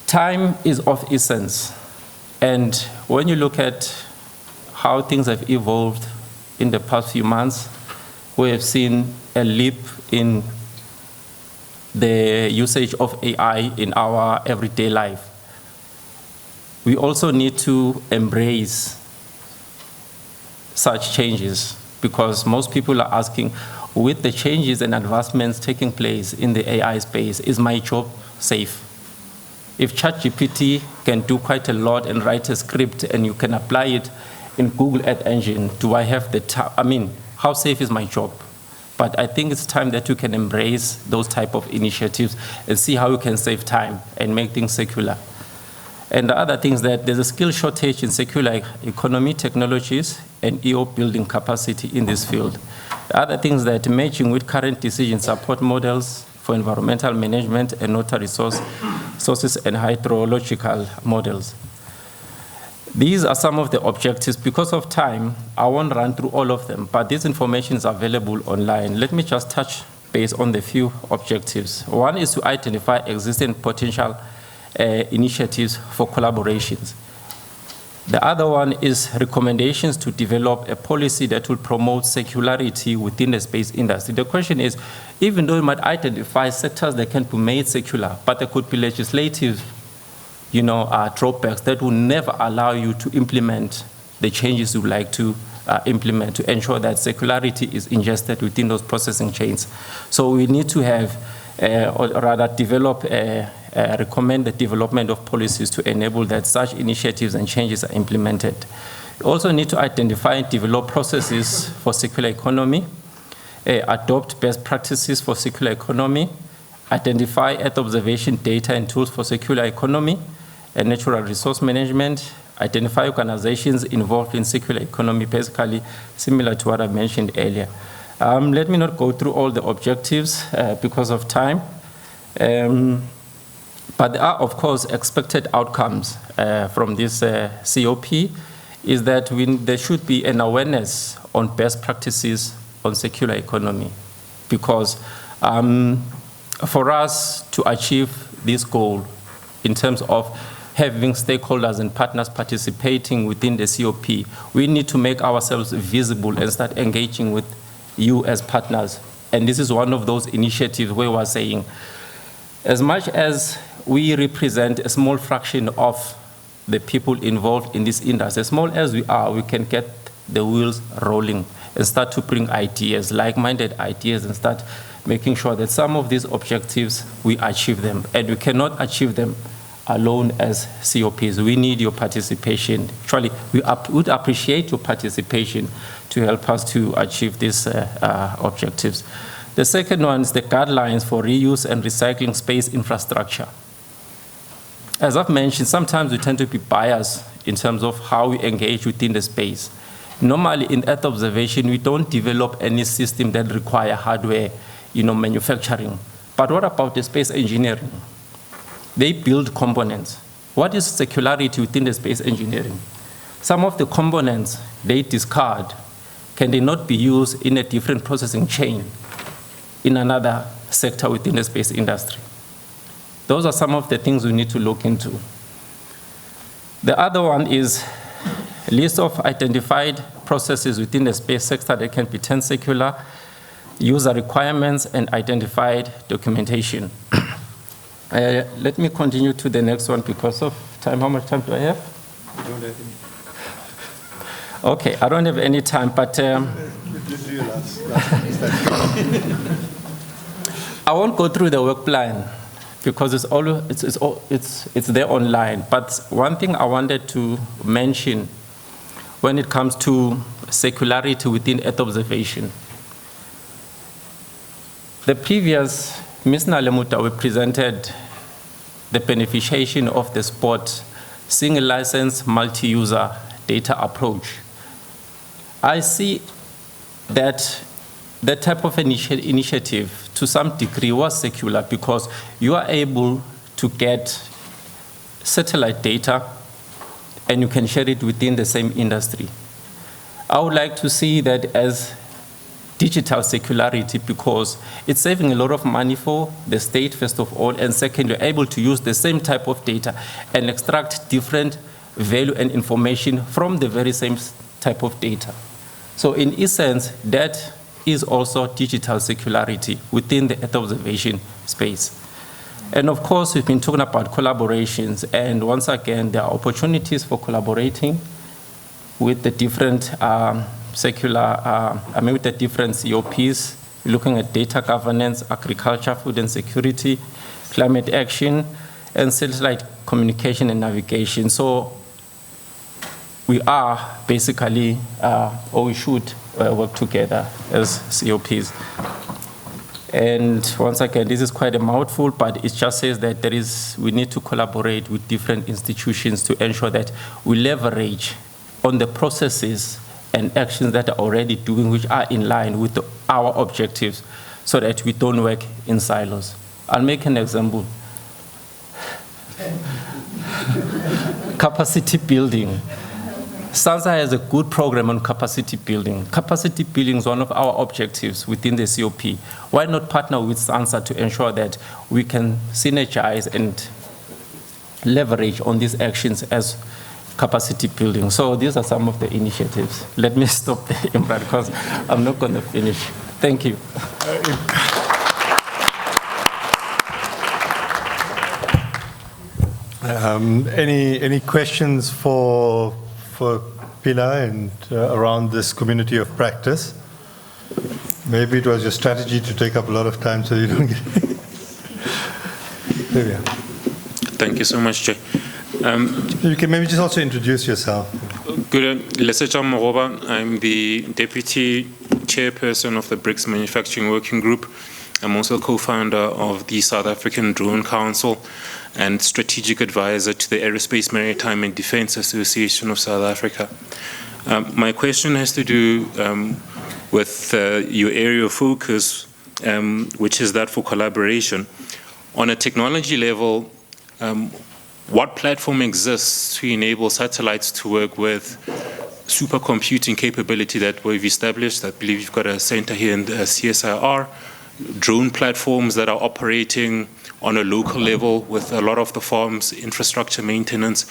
Time is of essence, and when you look at how things have evolved in the past few months, we have seen a leap in the usage of AI in our everyday life. We also need to embrace such changes, because most people are asking, with the changes and advancements taking place in the AI space, is my job safe? If ChatGPT can do quite a lot and write a script and you can apply it in Google Ad Engine, do I have the time? I mean, how safe is my job? But I think it's time that you can embrace those type of initiatives and see how you can save time and make things secular. And the other thing is that there's a skill shortage in circular economy technologies and EO building capacity in this field. The other thing is that matching with current decision support models for environmental management and water sources and hydrological models. These are some of the objectives. Because of time, I won't run through all of them, but this information is available online. Let me just touch base on the few objectives. One is to identify existing potential initiatives for collaborations. The other one is recommendations to develop a policy that will promote circularity within the space industry. The question is, even though you might identify sectors that can be made circular, but there could be legislative drawbacks that will never allow you to implement the changes you would like to implement to ensure that circularity is ingested within those processing chains. So we need to have, or rather develop, recommend the development of policies to enable that such initiatives and changes are implemented. We also need to identify and develop processes for circular economy, adopt best practices for circular economy, identify Earth observation data and tools for circular economy and natural resource management, identify organizations involved in circular economy, basically similar to what I mentioned earlier. Let me not go through all the objectives because of time. But there are, of course, expected outcomes from this COP is that there should be an awareness on best practices on circular economy, because for us to achieve this goal in terms of having stakeholders and partners participating within the COP, we need to make ourselves visible and start engaging with you as partners. And this is one of those initiatives where we're saying, as much as we represent a small fraction of the people involved in this industry, as small as we are, we can get the wheels rolling and start to bring ideas, like-minded ideas, and start making sure that some of these objectives, we achieve them. And we cannot achieve them alone as COPs. We need your participation. Actually, we would appreciate your participation to help us to achieve these objectives. The second one is the guidelines for reuse and recycling space infrastructure. As I've mentioned, sometimes we tend to be biased in terms of how we engage within the space. Normally, in Earth observation, we don't develop any system that require hardware, manufacturing. But what about the space engineering? They build components. What is circularity within the space engineering? Some of the components they discard, can they not be used in a different processing chain in another sector within the space industry? Those are some of the things we need to look into. The other one is a list of identified processes within the space sector that can be turned circular, user requirements, and identified documentation. Let me continue to the next one because of time. How much time do I have? You don't have any. Okay, I don't have any time, but I won't go through the work plan because it's there online. But one thing I wanted to mention when it comes to circularity within Earth observation. The previous Ms. Nalemuta, we presented the beneficiation of the SPOT, single license, multi-user data approach. I see that that type of initiative to some degree was circular because you are able to get satellite data and you can share it within the same industry. I would like to see that as digital circularity because it's saving a lot of money for the state, first of all, and second, you're able to use the same type of data and extract different value and information from the very same type of data. So in essence, that is also digital circularity within the Earth observation space. And of course, we've been talking about collaborations, and once again, there are opportunities for collaborating with the different with the different CoPs, looking at data governance, agriculture, food and security, climate action, and satellite communication and navigation. So we are basically, or we should work together as CoPs. And once again, this is quite a mouthful, but it just says that we need to collaborate with different institutions to ensure that we leverage on the processes and actions that are already doing, which are in line with our objectives, so that we don't work in silos. I'll make an example. Capacity building. SANSA has a good program on capacity building. Capacity building is one of our objectives within the COP. Why not partner with SANSA to ensure that we can synergize and leverage on these actions as capacity building? So these are some of the initiatives. Let me stop there, Imran, because I'm not going to finish. Thank you. Any questions for Pilar and around this community of practice? Maybe it was your strategy to take up a lot of time so you don't get... There we are. Thank you so much, Jay. You can maybe just also introduce yourself. Good. Leseja Moroba. I'm the Deputy Chairperson of the BRICS Manufacturing Working Group. I'm also co-founder of the South African Drone Council and strategic advisor to the Aerospace, Maritime and Defence Association of South Africa. My question has to do with your area of focus, which is that for collaboration. On a technology level, what platform exists to enable satellites to work with supercomputing capability that we've established? I believe you've got a center here in the CSIR, drone platforms that are operating on a local level with a lot of the farm's infrastructure maintenance.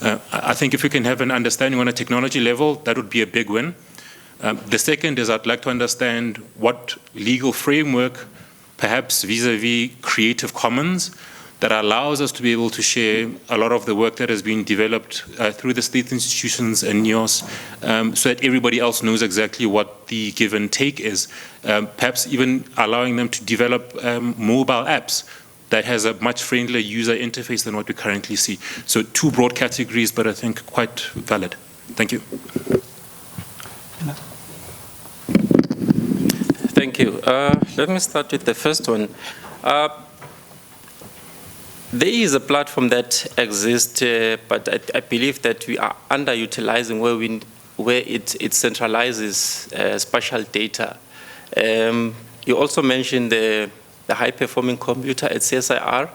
I think if we can have an understanding on a technology level, that would be a big win. The second is I'd like to understand what legal framework, perhaps vis-a-vis Creative Commons, that allows us to be able to share a lot of the work that has been developed through the state institutions and NEOSS, so that everybody else knows exactly what the give and take is. Perhaps even allowing them to develop mobile apps that has a much friendlier user interface than what we currently see. So two broad categories, but I think quite valid. Thank you. Thank you. Let me start with the first one. There is a platform that exists, but I believe that we are underutilizing where it centralizes spatial data. You also mentioned the high-performing computer at CSIR.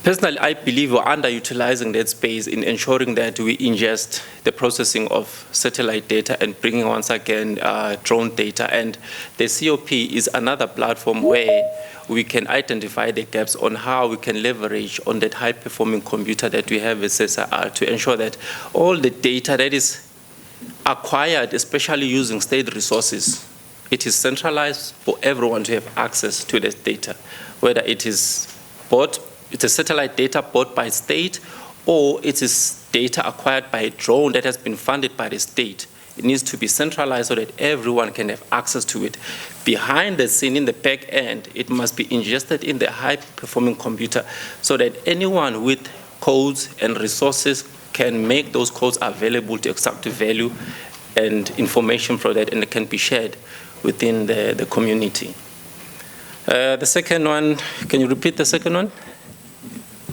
Personally, I believe we're underutilizing that space in ensuring that we ingest the processing of satellite data and bringing once again drone data. And the COP is another platform where we can identify the gaps on how we can leverage on that high-performing computer that we have at CSIR to ensure that all the data that is acquired, especially using state resources, it is centralized for everyone to have access to this data, whether it is it's a satellite data bought by state, or it is data acquired by a drone that has been funded by the state. It needs to be centralized so that everyone can have access to it. Behind the scene, in the back end, it must be ingested in the high-performing computer so that anyone with codes and resources can make those codes available to extract value and information from that, and it can be shared within the community. The second one, can you repeat the second one?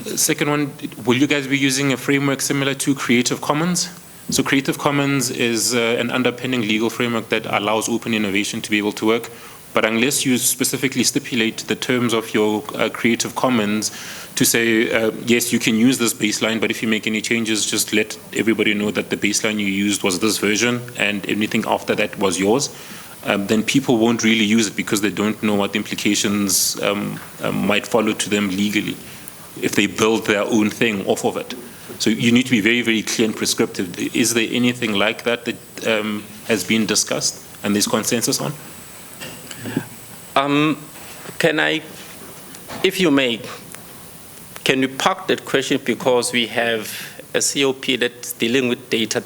Second one, will you guys be using a framework similar to Creative Commons? So Creative Commons is an underpinning legal framework that allows open innovation to be able to work. But unless you specifically stipulate the terms of your Creative Commons to say, yes, you can use this baseline, but if you make any changes, just let everybody know that the baseline you used was this version and anything after that was yours, then people won't really use it because they don't know what the implications might follow to them legally if they build their own thing off of it. So you need to be very, very clear and prescriptive. Is there anything like that that has been discussed and there's consensus on? Can I, if you may, can you park that question because we have a COP that's dealing with data,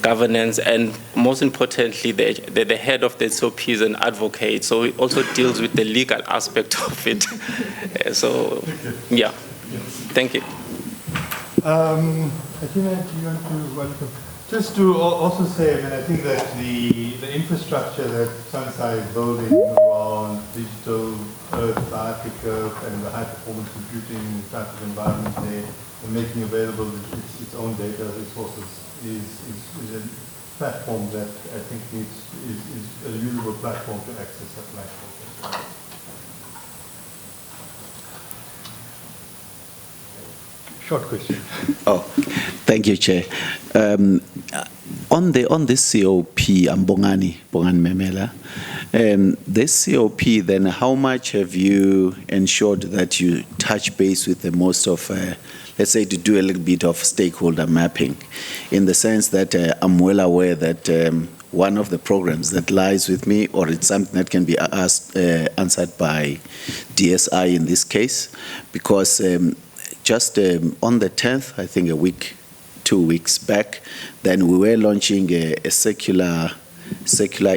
governance, and most importantly, the head of the COP is an advocate, so it also deals with the legal aspect of it. So, yeah, thank you. Athena, do you want to welcome? Just to also say, I think that the infrastructure that Sansai is building around digital Earth, Africa, and the high-performance computing type of environment there, and making available its own data resources is a platform that I think is a usable platform to access that platform. Short question. Oh, thank you, Chair. On this COP, Bongani Memela, this COP, then how much have you ensured that you touch base with the most of, let's say, to do a little bit of stakeholder mapping, in the sense that I'm well aware that one of the programs that lies with me, or it's something that can be answered by DSI in this case, because just on the 10th, I think 2 weeks back, then we were launching a secular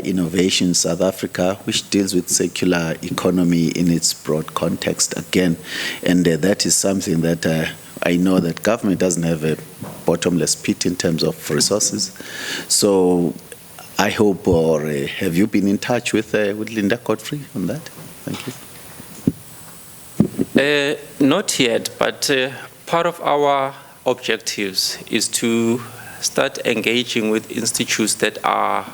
innovation South Africa, which deals with circular economy in its broad context again. And that is something that I know that government doesn't have a bottomless pit in terms of resources. So I hope, or have you been in touch with Linda Godfrey on that? Thank you. Not yet, but part of our objectives is to start engaging with institutes that are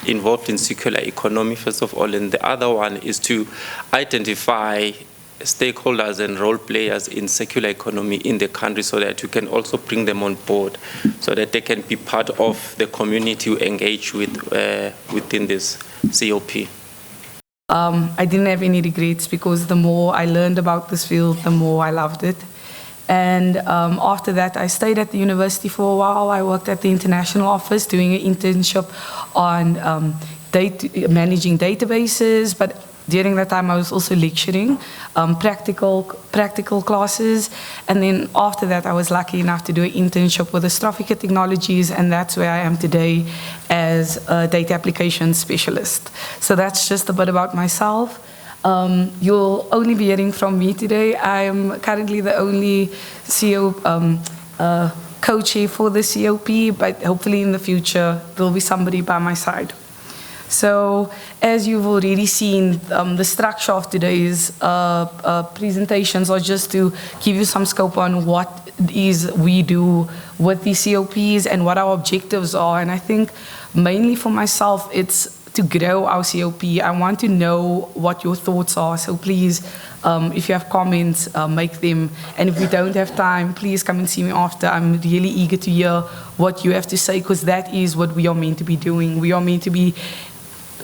involved in circular economy, first of all, and the other one is to identify stakeholders and role players in circular economy in the country so that you can also bring them on board so that they can be part of the community you engage with within this COP. I didn't have any regrets because the more I learned about this field, the more I loved it. And after that, I stayed at the university for a while. I worked at the international office doing an internship on managing databases, but during that time I was also lecturing, practical classes. And then after that, I was lucky enough to do an internship with Astrofika Technologies, and that's where I am today as a data application specialist. So that's just a bit about myself. You'll only be hearing from me today. I'm currently the only co-chair for the COP, but hopefully in the future, there'll be somebody by my side. So as you've already seen, the structure of today's presentations are just to give you some scope on what is we do with the COPs and what our objectives are. And I think mainly for myself, it's to grow our COP. I want to know what your thoughts are. So please, if you have comments, make them. And if we don't have time, please come and see me after. I'm really eager to hear what you have to say, because that is what we are meant to be doing. We are meant to be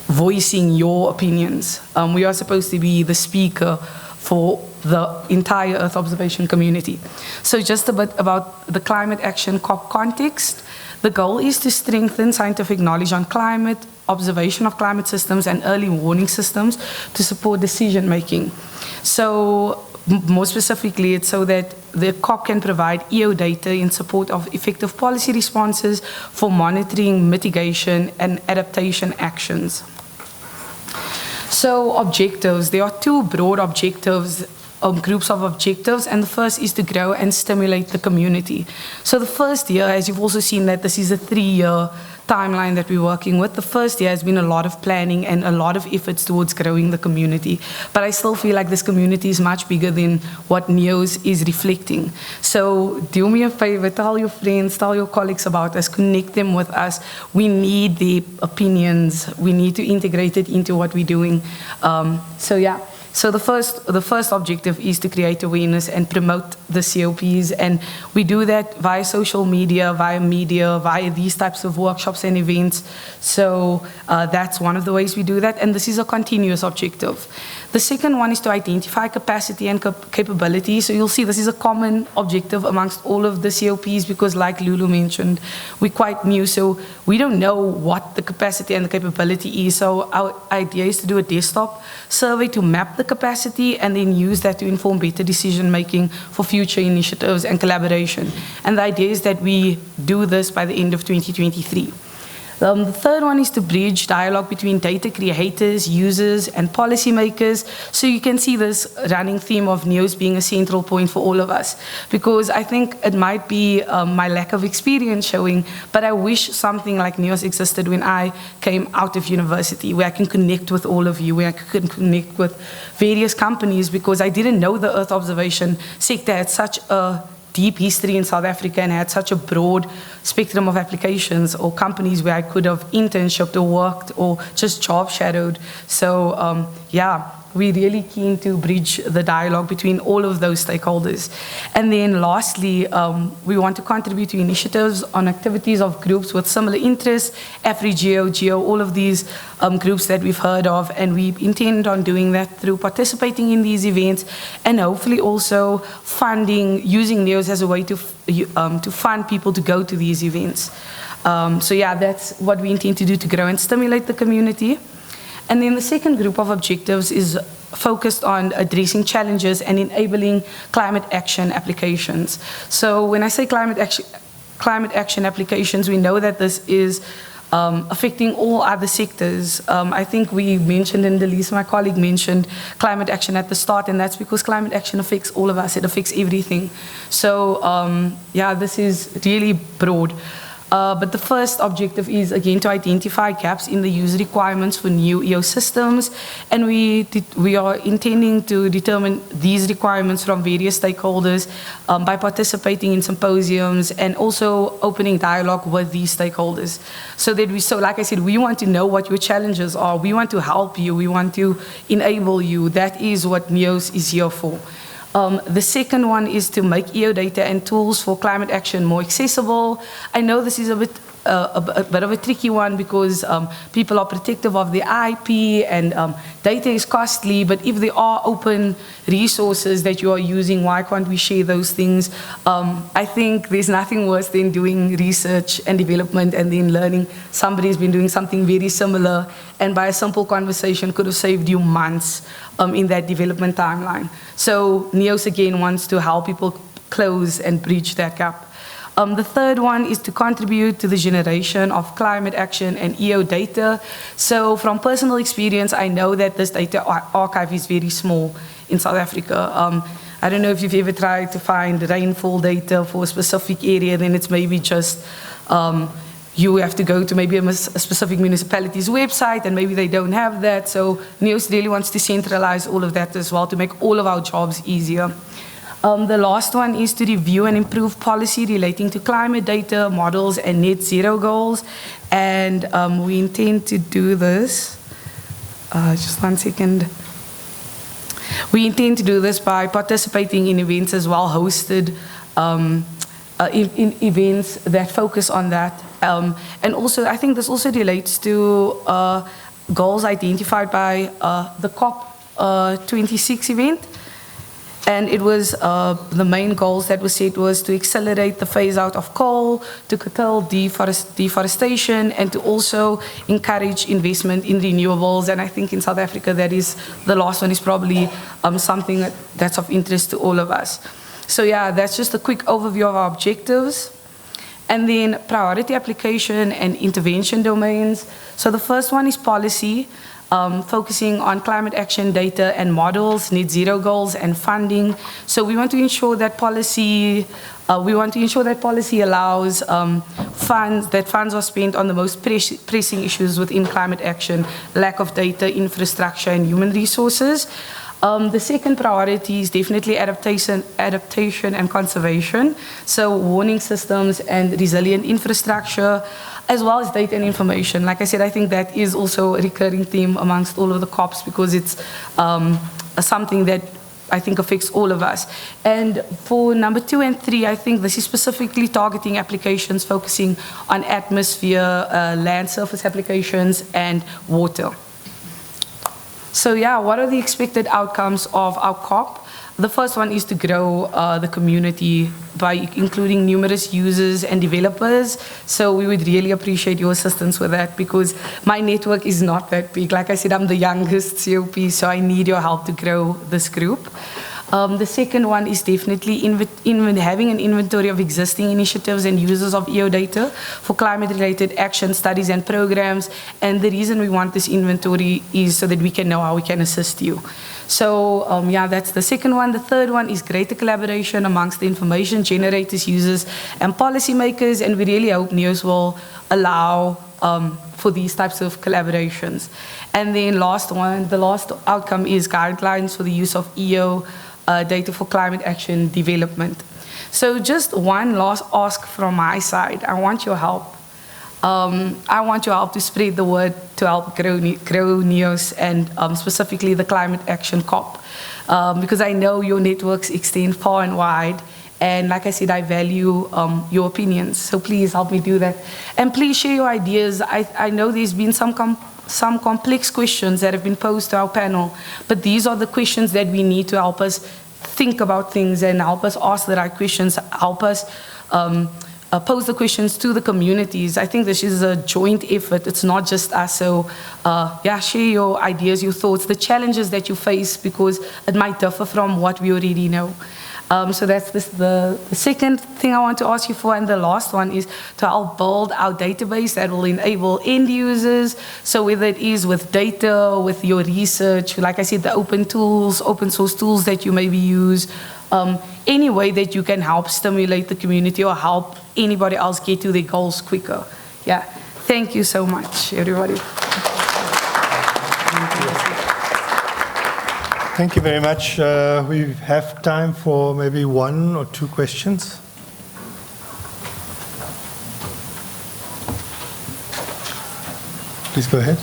voicing your opinions. We are supposed to be the speaker for the entire Earth observation community. So just a bit about the climate action COP context. The goal is to strengthen scientific knowledge on climate, observation of climate systems, and early warning systems to support decision making. So more specifically, it's so that the COP can provide EO data in support of effective policy responses for monitoring, mitigation, and adaptation actions. So objectives, there are two broad objectives groups of objectives, and the first is to grow and stimulate the community. So the first year, as you've also seen that this is a 3-year timeline that we're working with, the first year has been a lot of planning and a lot of efforts towards growing the community. But I still feel like this community is much bigger than what NEOSS is reflecting. So do me a favor, tell your friends, tell your colleagues about us, connect them with us. We need the opinions, we need to integrate it into what we're doing. So yeah. So the first objective is to create awareness and promote the COPs, and we do that via social media, via these types of workshops and events. So that's one of the ways we do that, and this is a continuous objective. The second one is to identify capacity and capability. So you'll see this is a common objective amongst all of the COPs because, like Lulu mentioned, we're quite new, so we don't know what the capacity and the capability is. So our idea is to do a desktop survey to map the capacity and then use that to inform better decision making for future initiatives and collaboration. And the idea is that we do this by the end of 2023. The third one is to bridge dialogue between data creators, users, and policymakers. So you can see this running theme of NEOSS being a central point for all of us. Because I think it might be my lack of experience showing, but I wish something like NEOSS existed when I came out of university, where I can connect with all of you, where I can connect with various companies, because I didn't know the Earth observation sector had such a deep history in South Africa and had such a broad spectrum of applications or companies where I could have internshiped or worked or just job shadowed. So yeah, we're really keen to bridge the dialogue between all of those stakeholders. And then lastly, we want to contribute to initiatives on activities of groups with similar interests, AfriGeo, Geo, all of these groups that we've heard of, and we intend on doing that through participating in these events and hopefully also funding, using NEOSS as a way to fund people to go to these events. So yeah, that's what we intend to do to grow and stimulate the community. And then the second group of objectives is focused on addressing challenges and enabling climate action applications. So when I say climate action applications, we know that this is affecting all other sectors. I think we mentioned, and Delise, my colleague, mentioned climate action at the start, and that's because climate action affects all of us. It affects everything. So yeah, this is really broad. But the first objective is, again, to identify gaps in the user requirements for new EO systems. And we are intending to determine these requirements from various stakeholders by participating in symposiums and also opening dialogue with these stakeholders. So that like I said, we want to know what your challenges are. We want to help you. We want to enable you. That is what NEOSS is here for. The second one is to make EO data and tools for climate action more accessible. I know this is a bit of a tricky one because people are protective of the IP and data is costly, but if there are open resources that you are using, why can't we share those things? I think there's nothing worse than doing research and development and then learning somebody's been doing something very similar, and by a simple conversation could have saved you months in that development timeline. So NEOSS again wants to help people close and bridge that gap. The third one is to contribute to the generation of climate action and EO data. So from personal experience, I know that this data archive is very small in South Africa. I don't know if you've ever tried to find rainfall data for a specific area, then it's maybe just you have to go to maybe a specific municipality's website, and maybe they don't have that. So NEOSS really wants to centralize all of that as well to make all of our jobs easier. The last one is to review and improve policy relating to climate data, models, and net zero goals. And we intend to do this, just 1 second. We intend to do this by participating in events as well, hosted in events that focus on that. And also, I think this also relates to goals identified by the COP26 event. And it was the main goals that were set was to accelerate the phase out of coal, to curtail deforestation, and to also encourage investment in renewables. And I think in South Africa, that is the last one is probably something that's of interest to all of us. So yeah, that's just a quick overview of our objectives. And then priority application and intervention domains. So the first one is policy. focusing on climate action data and models, net zero goals and funding. So we want to ensure that policy allows funds are spent on the most pressing issues within climate action, lack of data, infrastructure, and human resources. The second priority is definitely adaptation and conservation. So warning systems and resilient infrastructure, as well as data and information. Like I said, I think that is also a recurring theme amongst all of the CoPs because it's something that I think affects all of us. And for number 2 and 3, I think this is specifically targeting applications focusing on atmosphere, land surface applications, and water. So yeah, what are the expected outcomes of our CoP? The first one is to grow the community by including numerous users and developers. So we would really appreciate your assistance with that because my network is not that big. Like I said, I'm the youngest COP, so I need your help to grow this group. The second one is definitely having an inventory of existing initiatives and users of EO data for climate-related action studies and programs. And the reason we want this inventory is so that we can know how we can assist you. So yeah, that's the second one. The third one is greater collaboration amongst the information generators, users, and policymakers. And we really hope NEOSS will allow for these types of collaborations. And then the last outcome is guidelines for the use of EO data for climate action development. So just one last ask from my side. I want your help. I want your help to spread the word to help grow NEOSS and specifically the Climate Action CoP. Because I know your networks extend far and wide. And like I said, I value your opinions. So please help me do that. And please share your ideas. I know there's been some complex questions that have been posed to our panel, but these are the questions that we need to help us think about things and help us ask the right questions, help us pose the questions to the communities. I think this is a joint effort. It's not just us. So yeah, share your ideas, your thoughts, the challenges that you face because it might differ from what we already know. So that's the second thing I want to ask you for. And the last one is to help build our database that will enable end users. So whether it is with data, with your research, like I said, the open source tools that you maybe use, any way that you can help stimulate the community or help anybody else get to their goals quicker. Yeah. Thank you so much, everybody. Thank you very much. We have time for maybe 1 or 2 questions. Please go ahead.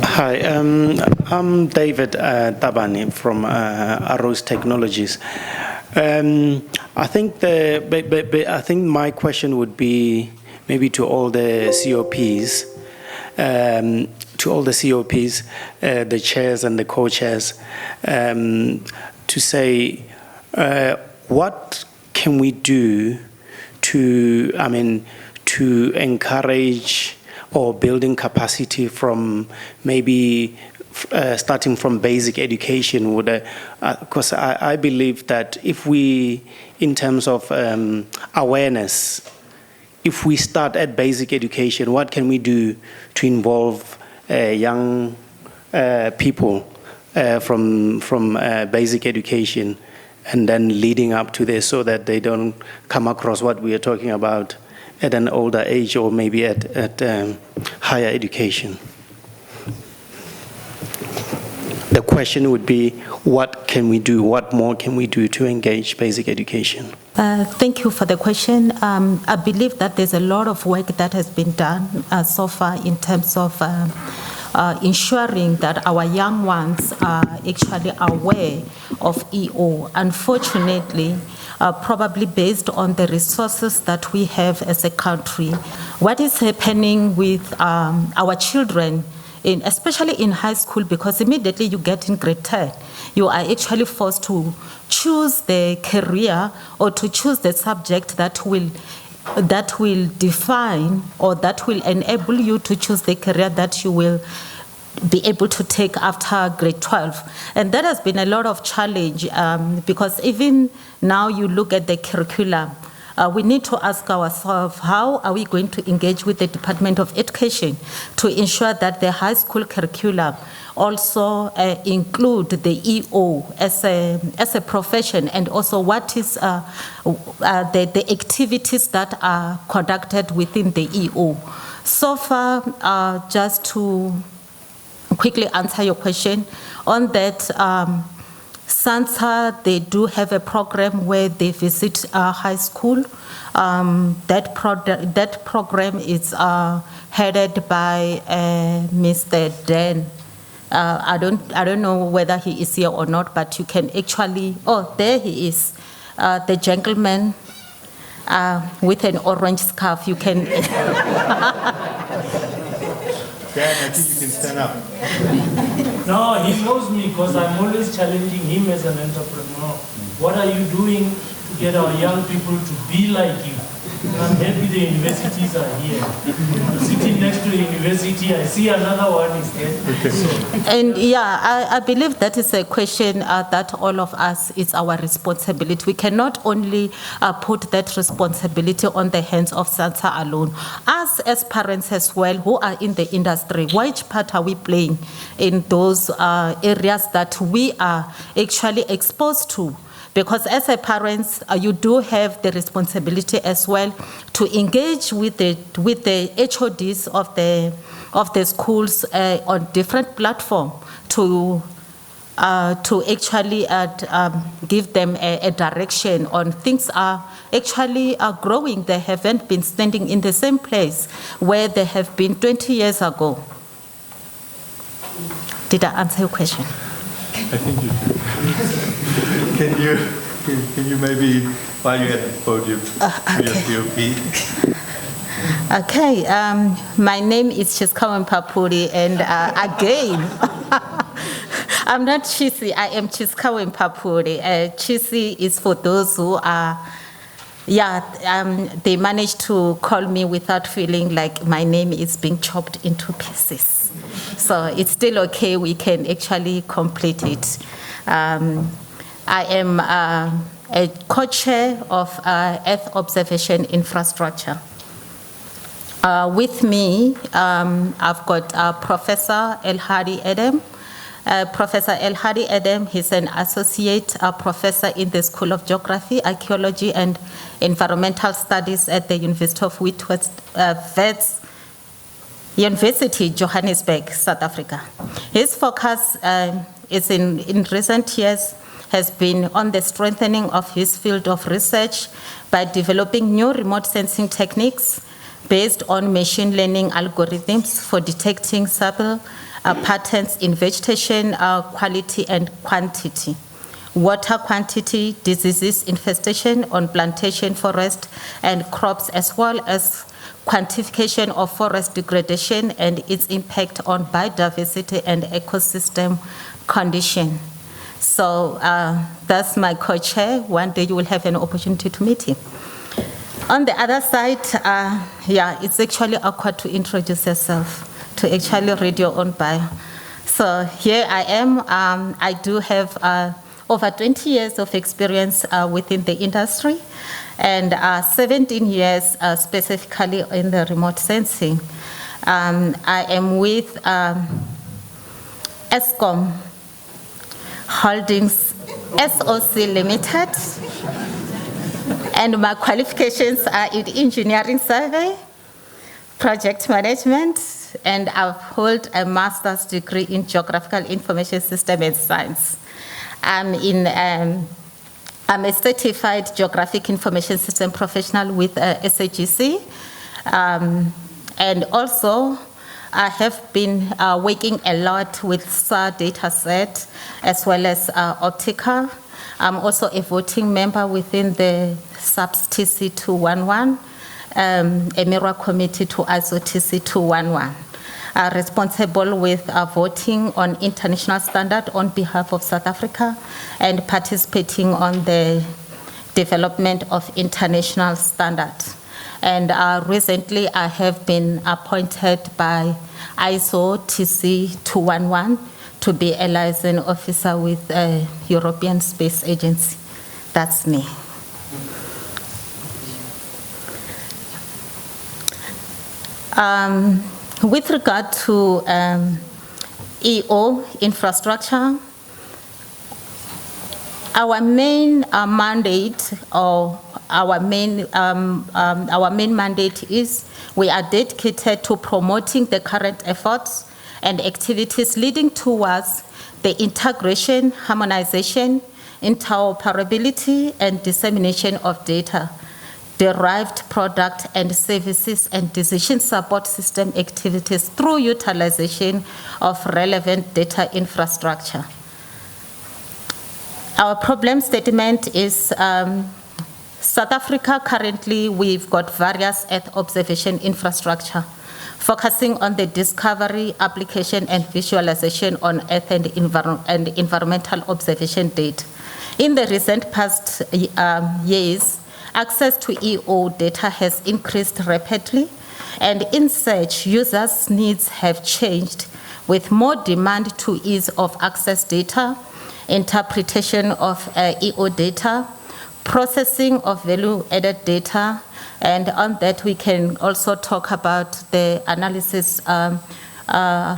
Hi, I'm David Tabani from Arrows Technologies. I think my question would be maybe to all the COPs. The chairs and the co-chairs, to say what can we do to encourage or building capacity from maybe starting from basic education. Because I believe that if we, in terms of awareness, if we start at basic education, what can we do to involve young people from basic education and then leading up to this so that they don't come across what we are talking about at an older age or maybe at higher education? The question would be, what can we do? What more can we do to engage basic education? Thank you for the question. I believe that there's a lot of work that has been done so far in terms of ensuring that our young ones are actually aware of EO. Unfortunately, probably based on the resources that we have as a country, what is happening with our children, especially in high school, because immediately you get in grade 10, you are actually forced to choose the career or to choose the subject that will define or that will enable you to choose the career that you will be able to take after grade 12. And that has been a lot of challenge because even now you look at the curriculum, we need to ask ourselves, how are we going to engage with the Department of Education to ensure that the high school curriculum also include the EO as a profession, and also what is the activities that are conducted within the EO. So far, just to quickly answer your question on that, SANSA, they do have a program where they visit high school. That program is headed by Mr. Dan. I don't know whether he is here or not, but you can actually, oh, there he is, the gentleman with an orange scarf. You can. Dan, I think you can stand up. No, he knows me because I'm always challenging him as an entrepreneur. What are you doing to get our young people to be like you? I'm happy the universities are here. I'm sitting next to the university, I see another one is there. And yeah, I believe that is a question that all of us, it's our responsibility. We cannot only put that responsibility on the hands of SANSA alone. Us as parents as well, who are in the industry, which part are we playing in those areas that we are actually exposed to? Because as a parent, you do have the responsibility as well to engage with the HODs of the schools on different platforms to actually give them a direction on things are actually growing. They haven't been standing in the same place where they have been 20 years ago. Did I answer your question? I think you did. Can you maybe, while you're at the podium, do your COP? Okay, my name is Chiskawen Papuri, and again, I'm not Chisi, I am Chiskawen Papuri. Chisi is for those who are, they managed to call me without feeling like my name is being chopped into pieces. So it's still okay, we can actually complete it. I am a co-chair of Earth Observation Infrastructure. With me, I've got Professor El-Hadi Adam. Professor El-Hadi Adam, he's an associate professor in the School of Geography, Archaeology, and Environmental Studies at the University of Witwatersrand, University, Johannesburg, South Africa. His focus is in recent years has been on the strengthening of his field of research by developing new remote sensing techniques based on machine learning algorithms for detecting subtle patterns in vegetation quality and quantity, water quantity, diseases, infestation on plantation, forest, and crops, as well as quantification of forest degradation and its impact on biodiversity and ecosystem condition. So that's my co-chair. One day you will have an opportunity to meet him. On the other side, it's actually awkward to introduce yourself, to actually read your own bio. So here I am. I do have over 20 years of experience within the industry, and 17 years specifically in the remote sensing. I am with ESCOM Holdings SOC Limited, and my qualifications are in engineering survey, project management, and I hold a master's degree in geographical information system and science. I'm a certified geographic information system professional with SAGC, and also I have been working a lot with SAR data set as well as Optica. I'm also a voting member within the SAPS TC211, a mirror committee to ISO TC211. Responsible with voting on international standard on behalf of South Africa and participating on the development of international standard. And recently I have been appointed by ISO TC211 to be a liaison officer with the European Space Agency. That's me. With regard to EO infrastructure, our main mandate or our main mandate is we are dedicated to promoting the current efforts and activities leading towards the integration, harmonization, interoperability, and dissemination of data, derived product and services, and decision support system activities through utilization of relevant data infrastructure. Our problem statement is South Africa. Currently, we've got various Earth observation infrastructure focusing on the discovery, application, and visualization on Earth and environmental observation data. In the recent past years, access to EO data has increased rapidly, and in such, users' needs have changed with more demand to ease of access data, interpretation of EO data, processing of value-added data, and on that we can also talk about the analysis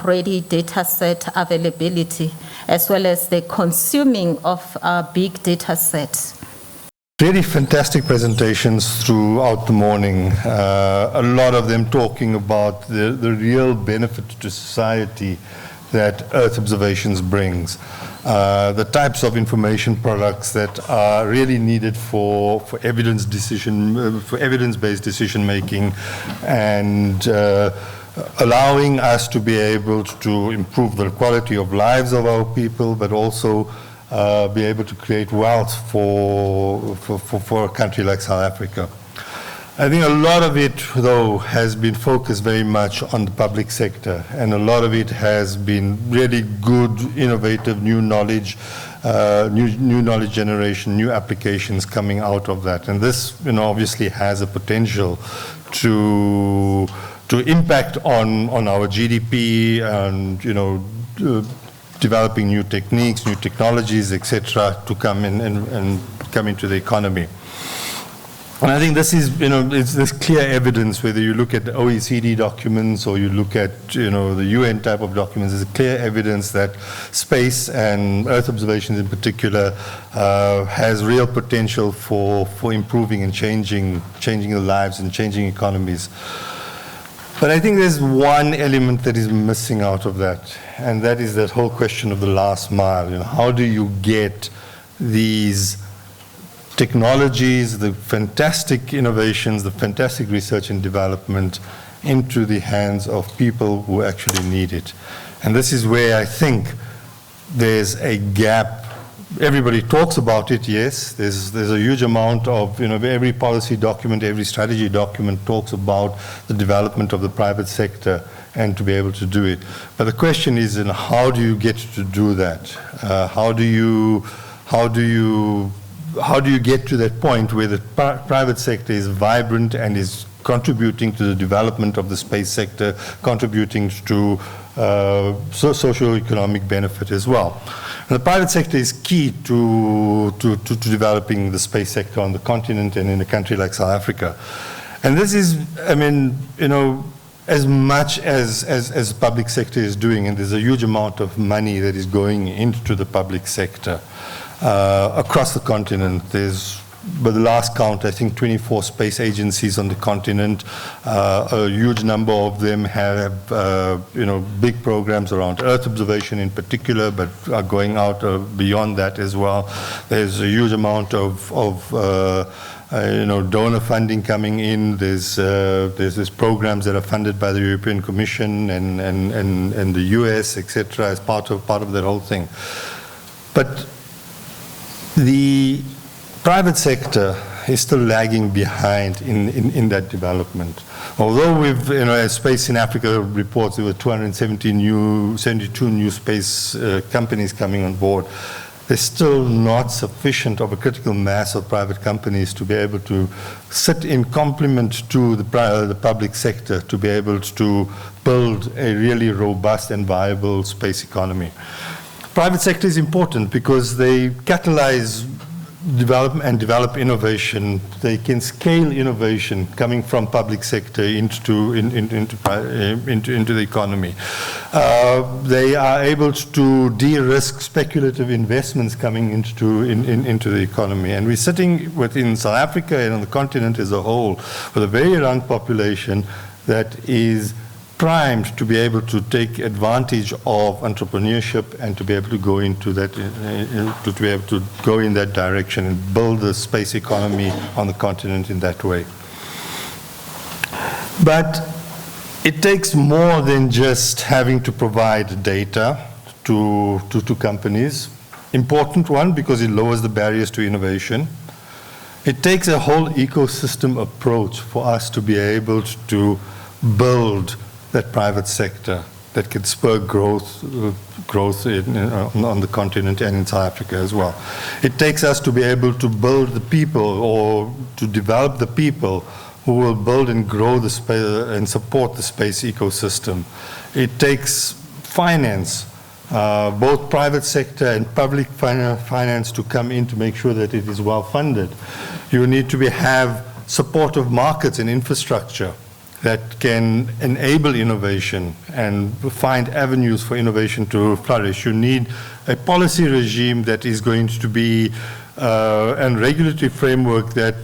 ready data set availability, as well as the consuming of big data sets. Really fantastic presentations throughout the morning. A lot of them talking about the real benefit to society that Earth observations brings. The types of information products that are really needed for evidence-based decision making, and allowing us to be able to improve the quality of lives of our people, but also be able to create wealth for a country like South Africa. I think a lot of it, though, has been focused very much on the public sector, and a lot of it has been really good, innovative, new knowledge generation, new applications coming out of that. And this, obviously has a potential to impact on our GDP and, developing new techniques, new technologies, etc., to come in and come into the economy. And I think this is, there's clear evidence, whether you look at the OECD documents or you look at, the UN type of documents, there's clear evidence that space and Earth observations in particular has real potential for improving and changing the lives and changing economies. But I think there's one element that is missing out of that, and that is that whole question of the last mile. How do you get these technologies, the fantastic innovations, the fantastic research and development into the hands of people who actually need it? And this is where I think there's a gap. Everybody talks about it, yes. There's a huge amount of, every policy document, every strategy document talks about the development of the private sector and to be able to do it. But the question is, how do you get to do that? How do you get to that point where the private sector is vibrant and is contributing to the development of the space sector, contributing to socio-economic benefit as well? And the private sector is key to developing the space sector on the continent and in a country like South Africa. And this is, as much as the public sector is doing, and there's a huge amount of money that is going into the public sector across the continent. There's, by the last count, I think 24 space agencies on the continent. A huge number of them have, big programs around Earth observation in particular, but are going out beyond that as well. There's a huge amount of donor funding coming in. There's programs that are funded by the European Commission and the US, etc., as part of that whole thing. But the private sector is still lagging behind in that development. Although we've, as Space in Africa reports, there were 72 new space companies coming on board. There's still not sufficient of a critical mass of private companies to be able to sit in complement to the public sector to be able to build a really robust and viable space economy. Private sector is important because they catalyze develop innovation. They can scale innovation coming from public sector into the economy. They are able to de-risk speculative investments coming into the economy. And we're sitting within South Africa and on the continent as a whole with a very young population that is primed to be able to take advantage of entrepreneurship and to be able to go into that, to be able to go in that direction and build the space economy on the continent in that way. But it takes more than just having to provide data to companies. Important one, because it lowers the barriers to innovation. It takes a whole ecosystem approach for us to be able to build that private sector that can spur growth on the continent and in South Africa as well. It takes us to be able to build the people or to develop the people who will build and grow the space and support the space ecosystem. It takes finance, both private sector and public finance to come in to make sure that it is well funded. You need to have supportive markets and infrastructure that can enable innovation and find avenues for innovation to flourish. You need a policy regime that is going to be and regulatory framework that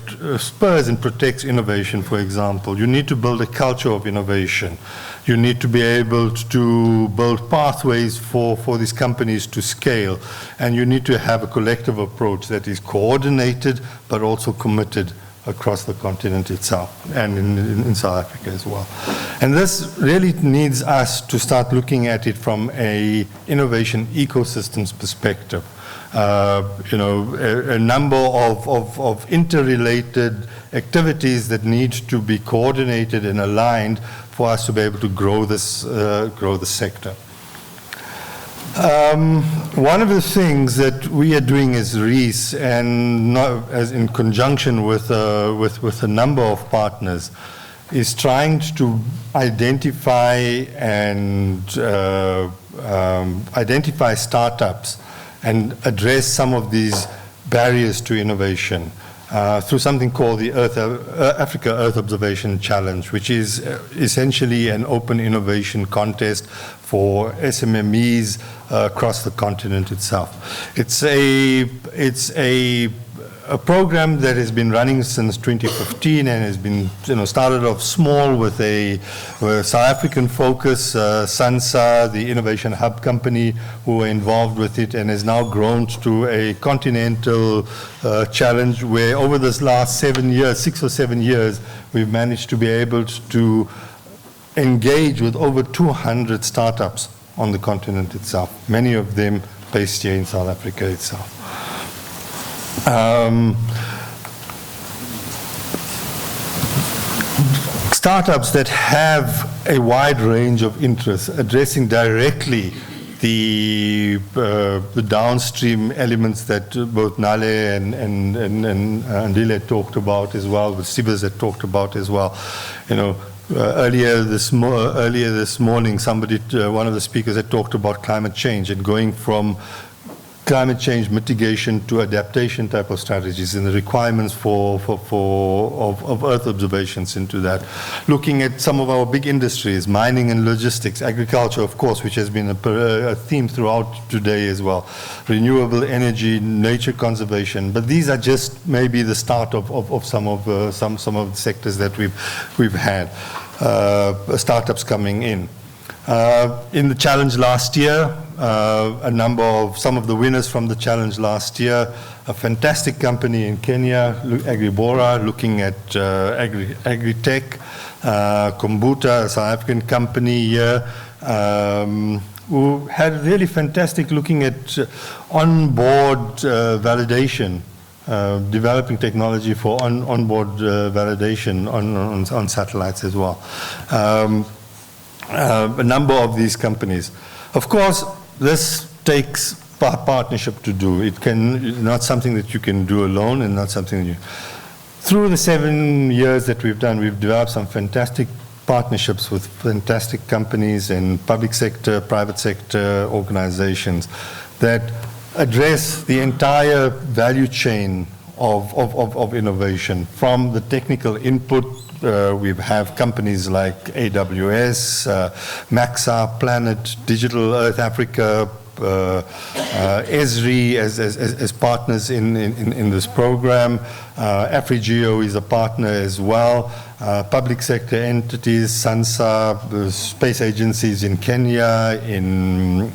spurs and protects innovation, for example. You need to build a culture of innovation. You need to be able to build pathways for these companies to scale. And you need to have a collective approach that is coordinated but also committed across the continent itself and in South Africa as well. And this really needs us to start looking at it from a innovation ecosystems perspective. A number of interrelated activities that need to be coordinated and aligned for us to be able to grow the sector. One of the things that we are doing as REIS, and as in conjunction with a number of partners, is trying to identify and identify startups and address some of these barriers to innovation through something called the Africa Earth Observation Challenge, which is essentially an open innovation contest for SMMEs across the continent itself. It's a program that has been running since 2015 and has been started off small with a South African focus, SANSA, the Innovation Hub company who were involved with it, and has now grown to a continental challenge where over this last 6 or 7 years, we've managed to be able to engage with over 200 startups on the continent itself, many of them based here in South Africa itself. Startups that have a wide range of interests, addressing directly the downstream elements that both Nale and Andile talked about as well, the Sibas had talked about as well. Earlier this morning, one of the speakers had talked about climate change and going from climate change mitigation to adaptation type of strategies and the requirements of Earth observations into that. Looking at some of our big industries, mining and logistics, agriculture, of course, which has been a theme throughout today as well, renewable energy, nature conservation. But these are just maybe the start of some of the sectors that we've had, startups coming in. In the challenge last year, some of the winners from the challenge last year, a fantastic company in Kenya, Agribora, looking at agri-tech, Kombuta, a South African company here, who had really fantastic looking at on-board validation, developing technology for on-board validation on satellites as well. A number of these companies. Of course, this takes partnership to do. It's not something that you can do alone and not something that Through the 7 years that we've done, we've developed some fantastic partnerships with fantastic companies and public sector, private sector organizations that address the entire value chain of innovation, from the technical input. We have companies like AWS, Maxa, Planet, Digital Earth Africa, Esri as partners in this program. AfriGeo is a partner as well. Public sector entities, SANSA, the space agencies in Kenya, in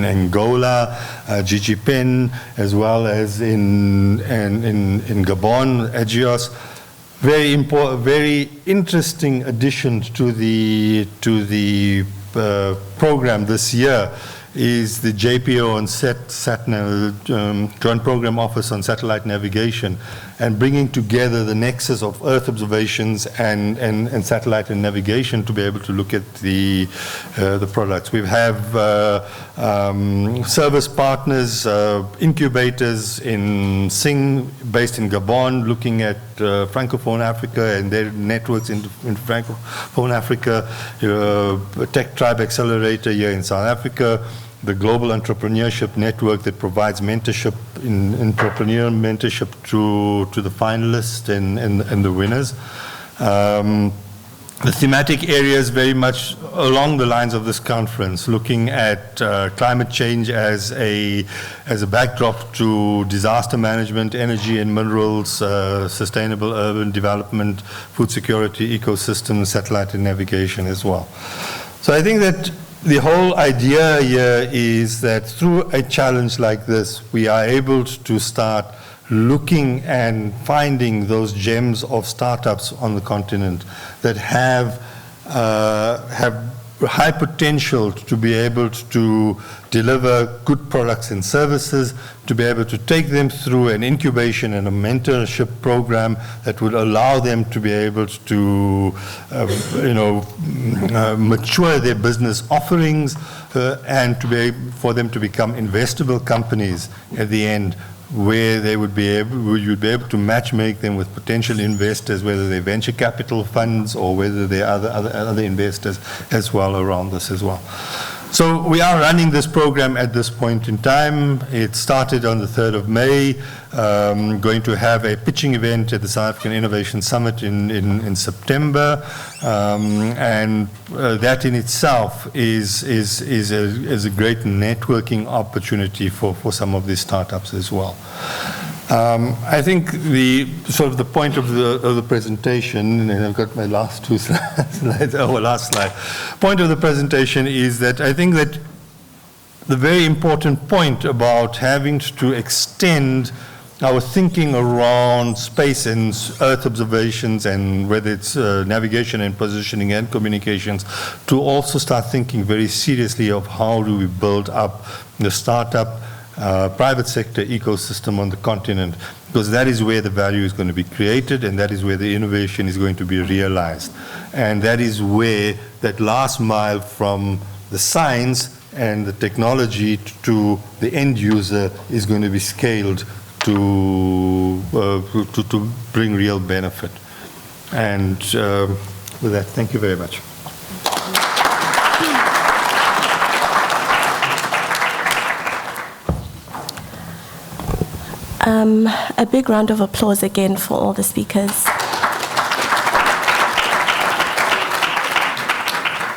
Angola, GGPEN, as well as in Gabon, AGIOS. Very important, very interesting addition to the program this year is the JPO and Joint Program Office on Satellite Navigation, and bringing together the nexus of Earth observations and satellite and navigation to be able to look at the products. We have service partners, incubators in Sing, based in Gabon, looking at Francophone Africa and their networks in Francophone Africa, Tech Tribe Accelerator here in South Africa, the Global Entrepreneurship Network that provides mentorship, entrepreneurial mentorship to the finalists and the winners. The thematic areas very much along the lines of this conference, looking at climate change as a backdrop to disaster management, energy and minerals, sustainable urban development, food security, ecosystems, satellite and navigation as well. So I think that the whole idea here is that through a challenge like this, we are able to start looking and finding those gems of startups on the continent that have high potential to be able to deliver good products and services, to be able to take them through an incubation and a mentorship program that would allow them to be able to mature their business offerings and for them to become investable companies at the end, where you'd be able to matchmake them with potential investors, whether they're venture capital funds or whether they're other investors as well around this as well. So we are running this program at this point in time. It started on the 3rd of May, going to have a pitching event at the South African Innovation Summit in September, and that in itself is a great networking opportunity for some of these startups as well. I think the point of the presentation, and I've got my last two slides, last slide. Point of the presentation is that I think that the very important point about having to extend our thinking around space and Earth observations, and whether it's navigation and positioning and communications, to also start thinking very seriously of how do we build up the startup private sector ecosystem on the continent, because that is where the value is going to be created, and that is where the innovation is going to be realized. And that is where that last mile from the science and the technology to the end user is going to be scaled to bring real benefit. And with that, thank you very much. A big round of applause again for all the speakers.